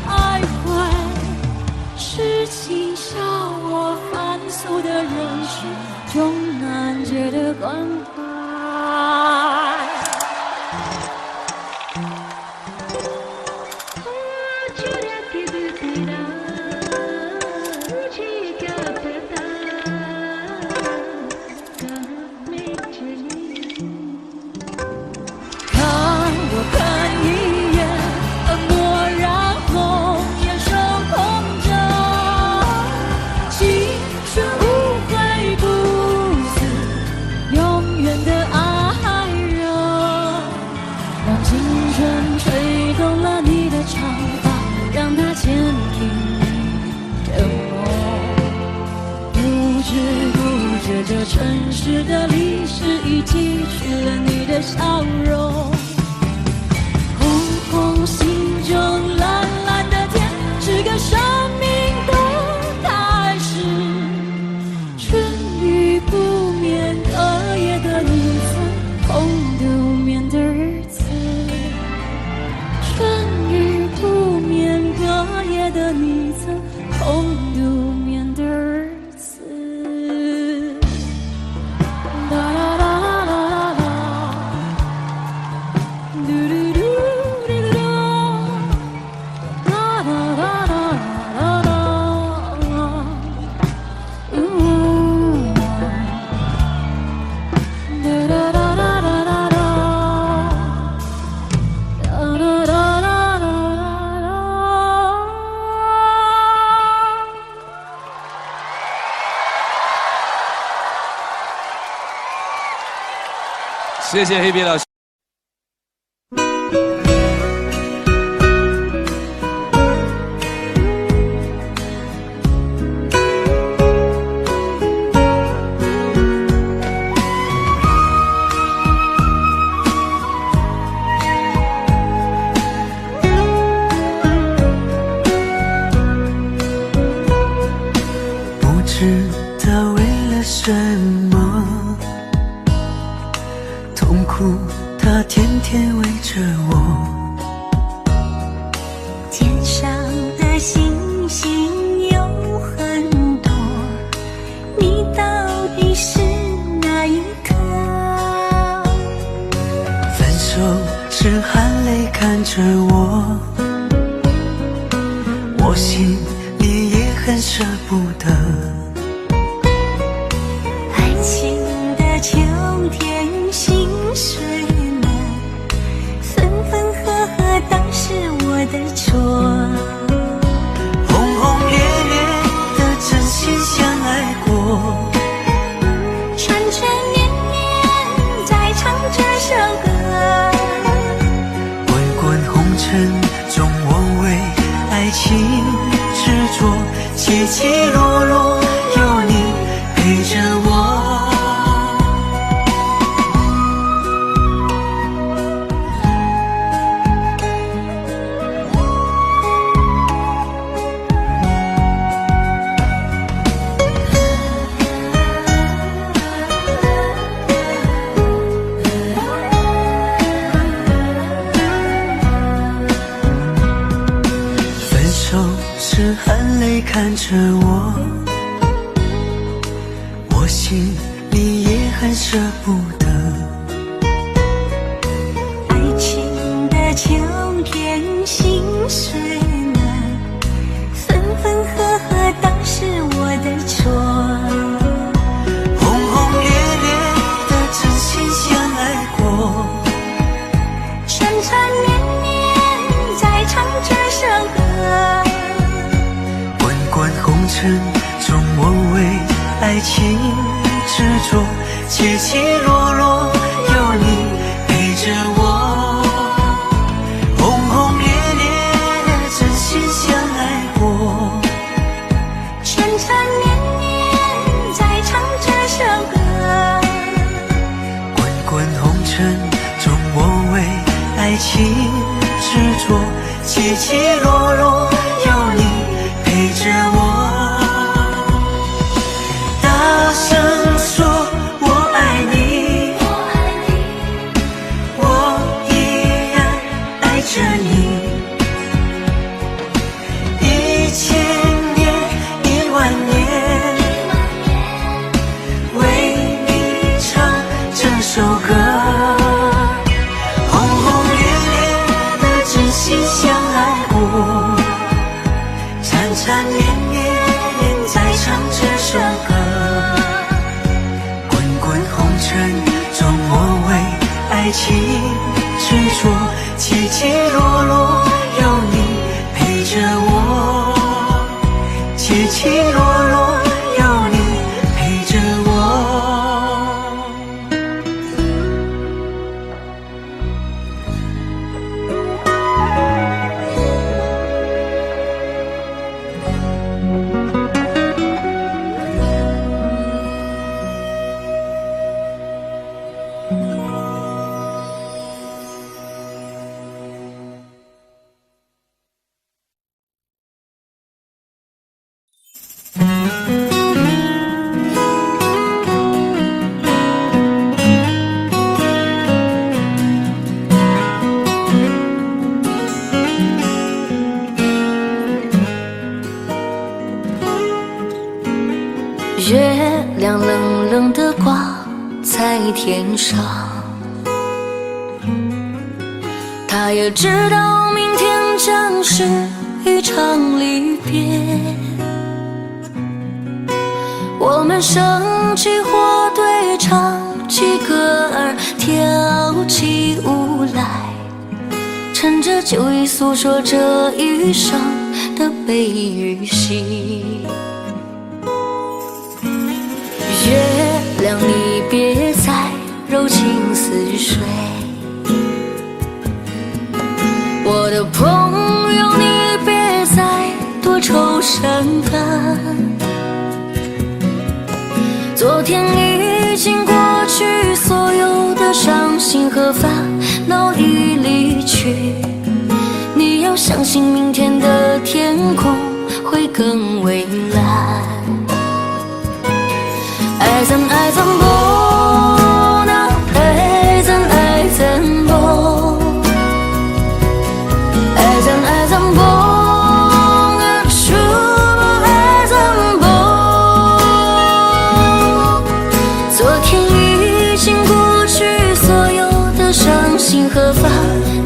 徘徊？痴情笑我凡俗的人世，终难解的关怀。这城市的历史已记取了你的笑容。红红心中蓝蓝的天，是个生命的开始。春雨不眠，隔夜的你曾空独眠的日子。春雨不眠，隔夜的你曾空独眠的日子。啦啦啦啦啦。谢谢黑皮老师。不知道为了什么，痛苦它天天围着我。天上的星星有很多，你到底是哪一颗？分手时含泪看着我，我心里也很舍不得。爱情的秋天心碎了，分分合合都是我的错。轰轰烈烈的真心相爱过，缠缠绵绵在唱这首歌。滚滚红尘中我为爱情执着，起起落落有你陪着我。分手时含泪看着我，我心里也很舍不得。爱情的秋天心碎了，分分合合都是我的错。轰轰烈烈的真心相爱过，缠缠绵绵在唱这首歌。滚滚红尘中我为爱情执着，起起落落有你陪着我。轰轰烈烈真心相爱过，缠缠绵绵在唱这首歌。滚滚红尘中我为爱情执着，起起落落有你陪着我。大声说我爱你，我依然爱着你。1000年10000年，为你唱这首歌。轰轰烈烈的真心相爱过，缠缠绵绵在唱这首歌。滚滚红尘中我为爱情执着，起起落落有你陪着我。起起落落有你陪着我。月亮冷冷地挂在天上，他也知道明天将是一场离别。我们升起火堆，唱起歌儿，跳起舞来，趁着酒意诉说这一生的悲与喜。月亮，你别再柔情似水。我的朋友，你别再多愁善感，昨天已经过去，所有的伤心和烦恼已离去。你要相信明天的天空会更蔚蓝。爱怎爱怎不能，爱怎爱怎不，爱怎爱怎不能，说不爱怎不。昨天已经过去，所有的伤心和烦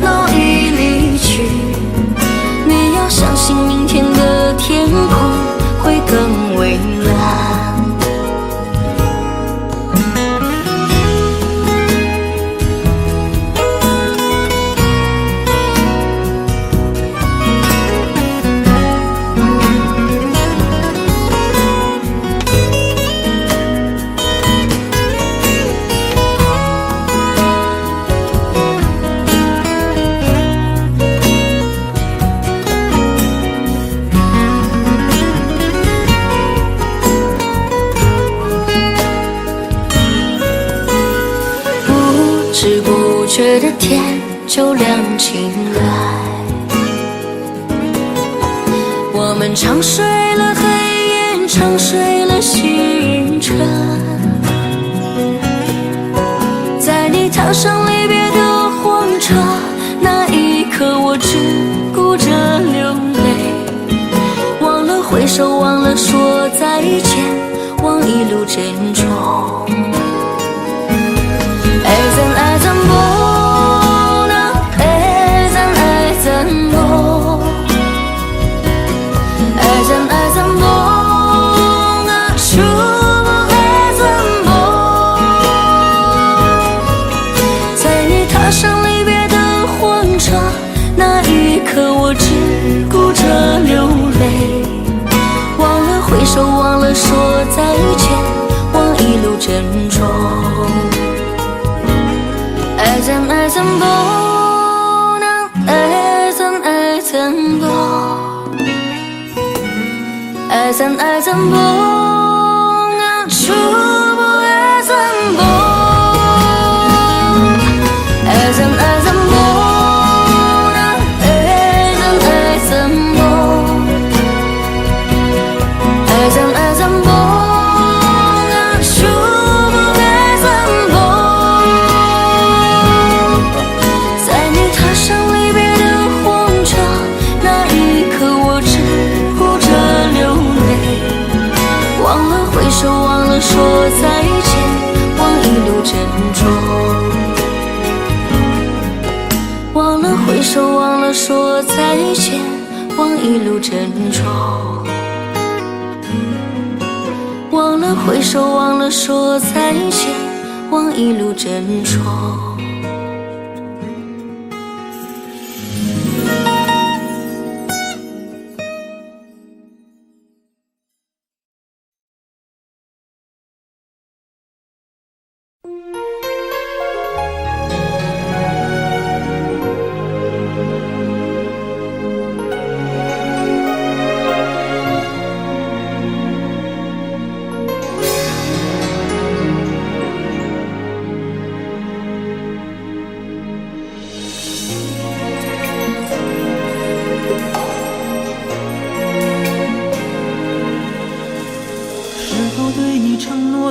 恼已离去。你要相信明天的天空会更蔚蓝。不知不觉的天就亮起来，我们长睡了黑夜，长睡了星辰。在你踏上离别的火车，那一刻我只顾着流泪，忘了挥手，忘了说再见，忘一路珍重。爱怎爱怎不能，爱怎爱怎不，爱怎爱怎不能，说不爱怎不。在你踏上离别的火车，那一刻我只顾着流泪，忘了挥手，忘了说再见，忘一路珍重。爱怎爱怎不能，爱怎爱怎不，爱怎爱怎不能，说不爱怎不，爱怎爱怎不能，爱怎爱怎不，爱怎爱怎不能，说不爱怎不。说再见，忘一路珍重。忘了挥手，忘了说再见，忘一路珍重。忘了挥手，忘了说再见，忘一路珍重。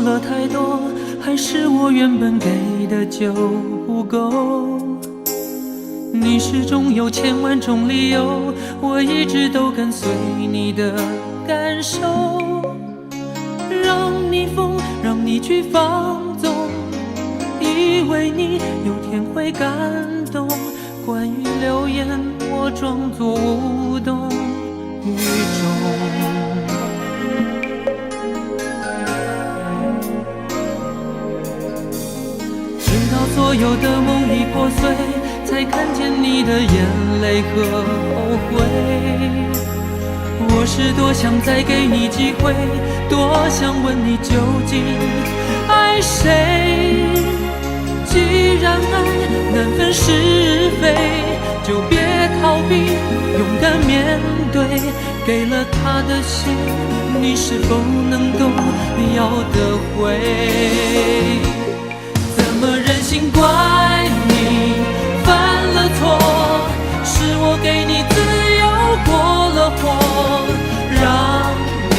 了太多，还是我原本给的就不够。你始终有千万种理由，我一直都跟随你的感受，让你疯，让你去放纵，以为你有天会感动。关于流言，我装作无动于衷。所有的梦已破碎，才看见你的眼泪和后悔。我是多想再给你机会，多想问你究竟爱谁。难分是非，就别逃避，勇敢面对。给了他的心，你是否能够要得回？怎么忍心怪你犯了错？是我给你自由过了火，让你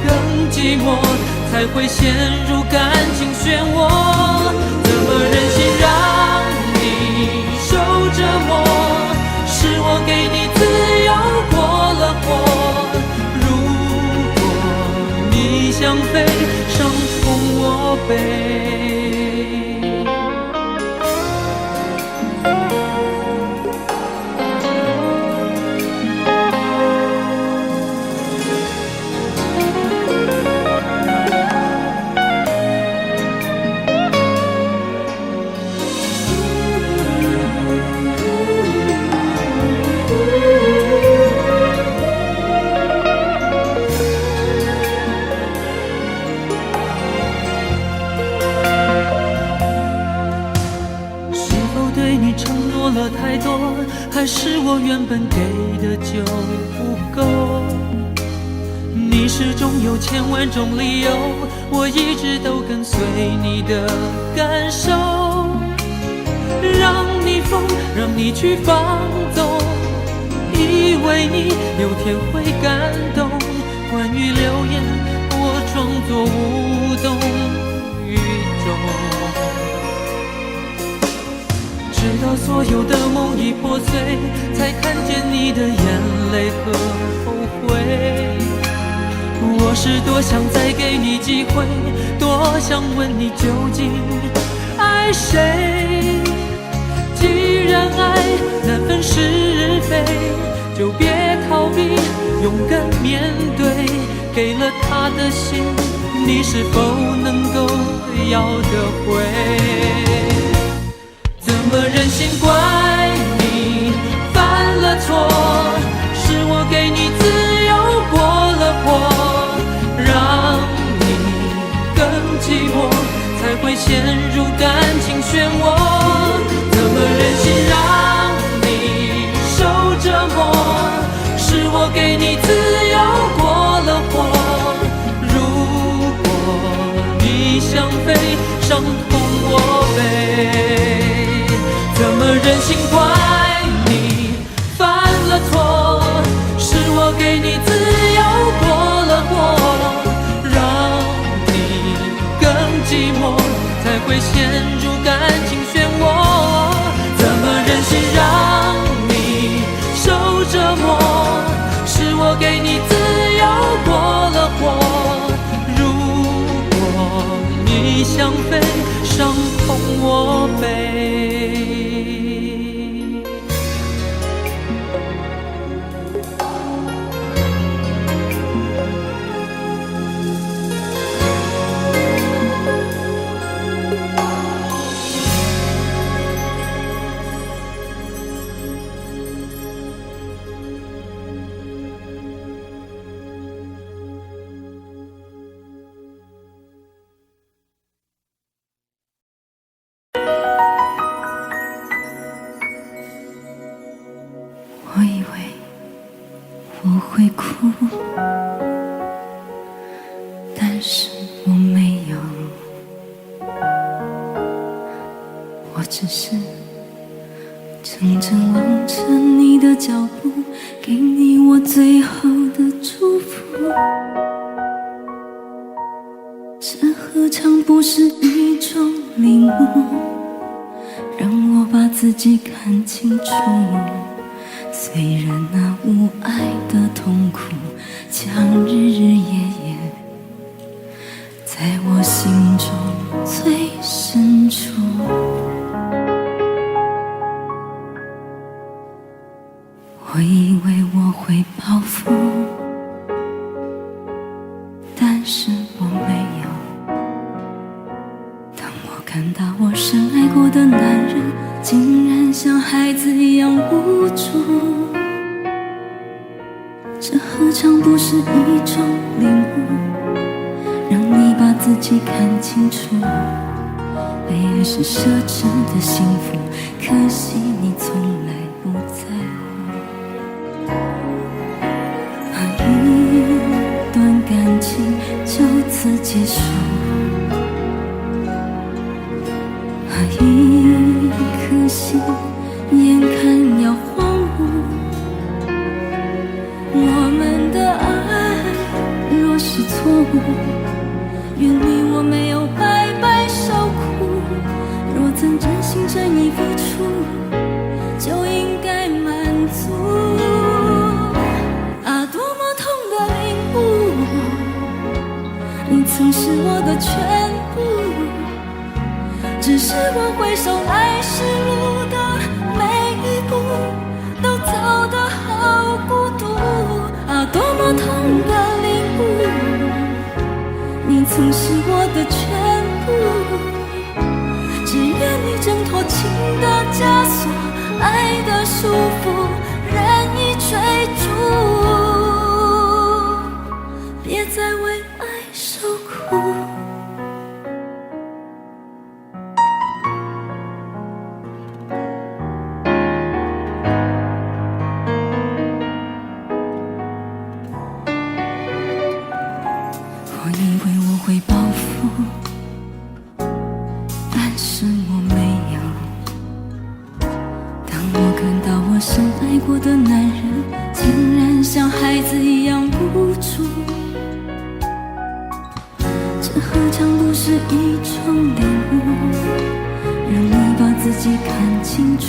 更寂寞，才会陷入感情漩涡。怎么忍心让你受折磨？是我给你自由过了火。如果你想飞，伤痛我背。太多，还是我原本给的就不够？你始终有千万种理由，我一直都跟随你的感受，让你疯，让你去放纵，以为你有天会感动。关于流言，我装作无动于衷。直到所有的梦已破碎，才看见你的眼泪和后悔。我是多想再给你机会，多想问你究竟爱谁。既然爱难分是非，就别逃避，勇敢面对。给了他的心，你是否能够要得回？怎么忍心怪你犯了错？是我给你自由过了火，让你更寂寞，才会陷入感情漩涡。怎么忍心让你受折磨？是我给你自由过了火。如果你想飞，伤痛我背。怎么忍心怪你犯了错？是我给你自由过了火，让你更寂寞，才会陷入感情漩涡。怎么忍心让你受折磨？是我给你自由过了火。如果你想飞，伤痛我背。我以为我会哭，但是我没有，我只是怔怔望着你的脚步，给你我最后的祝福。这何尝不是一种领悟，让我把自己看清楚。虽然那无爱的痛苦将日日夜夜在我心中最深处，我以为我会报复，但是我没有。当我看到我深爱过的男人竟然像孩子一样无助，这何尝不是一种领悟，让你把自己看清楚。被爱是奢侈的幸福，可惜你从来不在乎。怕一段感情就此结束，怕一颗心眼看要荒芜。我们的爱若是错误，愿你我没有白白受苦。若曾真心真意付出，就应该满足。啊，多么痛的领悟，你曾是我的全部，只是我回首来时路的每一步，都走得好孤独。啊，多么痛的领悟，你曾是我的全部，只愿你挣脱情的枷锁，爱的束缚，任意追逐，别再为爱受苦。我以为我会报复，但是我没有。当我看到我深爱过的男人竟然像孩子一样无助，这何尝不是一种领悟，让你把自己看清楚。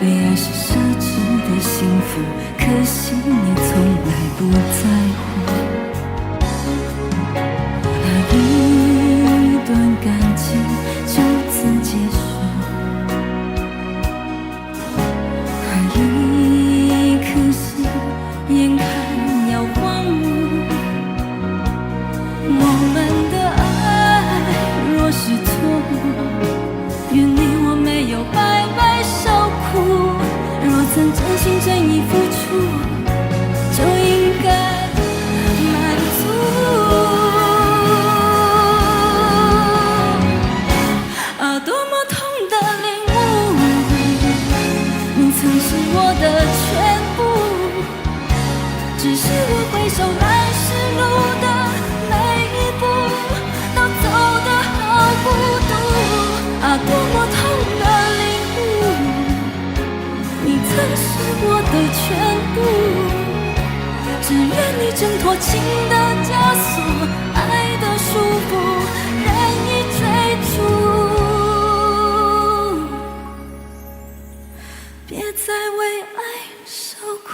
被爱是奢侈的幸福，可惜你从来不在乎。一段感情就此结束，一颗心眼看要荒芜。我们的爱若是错误，愿你我没有白白受苦。若曾真心真意付出，就应该满足。我的全部，只是我回首来时路的每一步，都走得好孤独。啊，多么痛的领悟，你曾是我的全部，只愿你挣脱情的枷锁，爱的束缚，任意追逐，别再为爱受苦。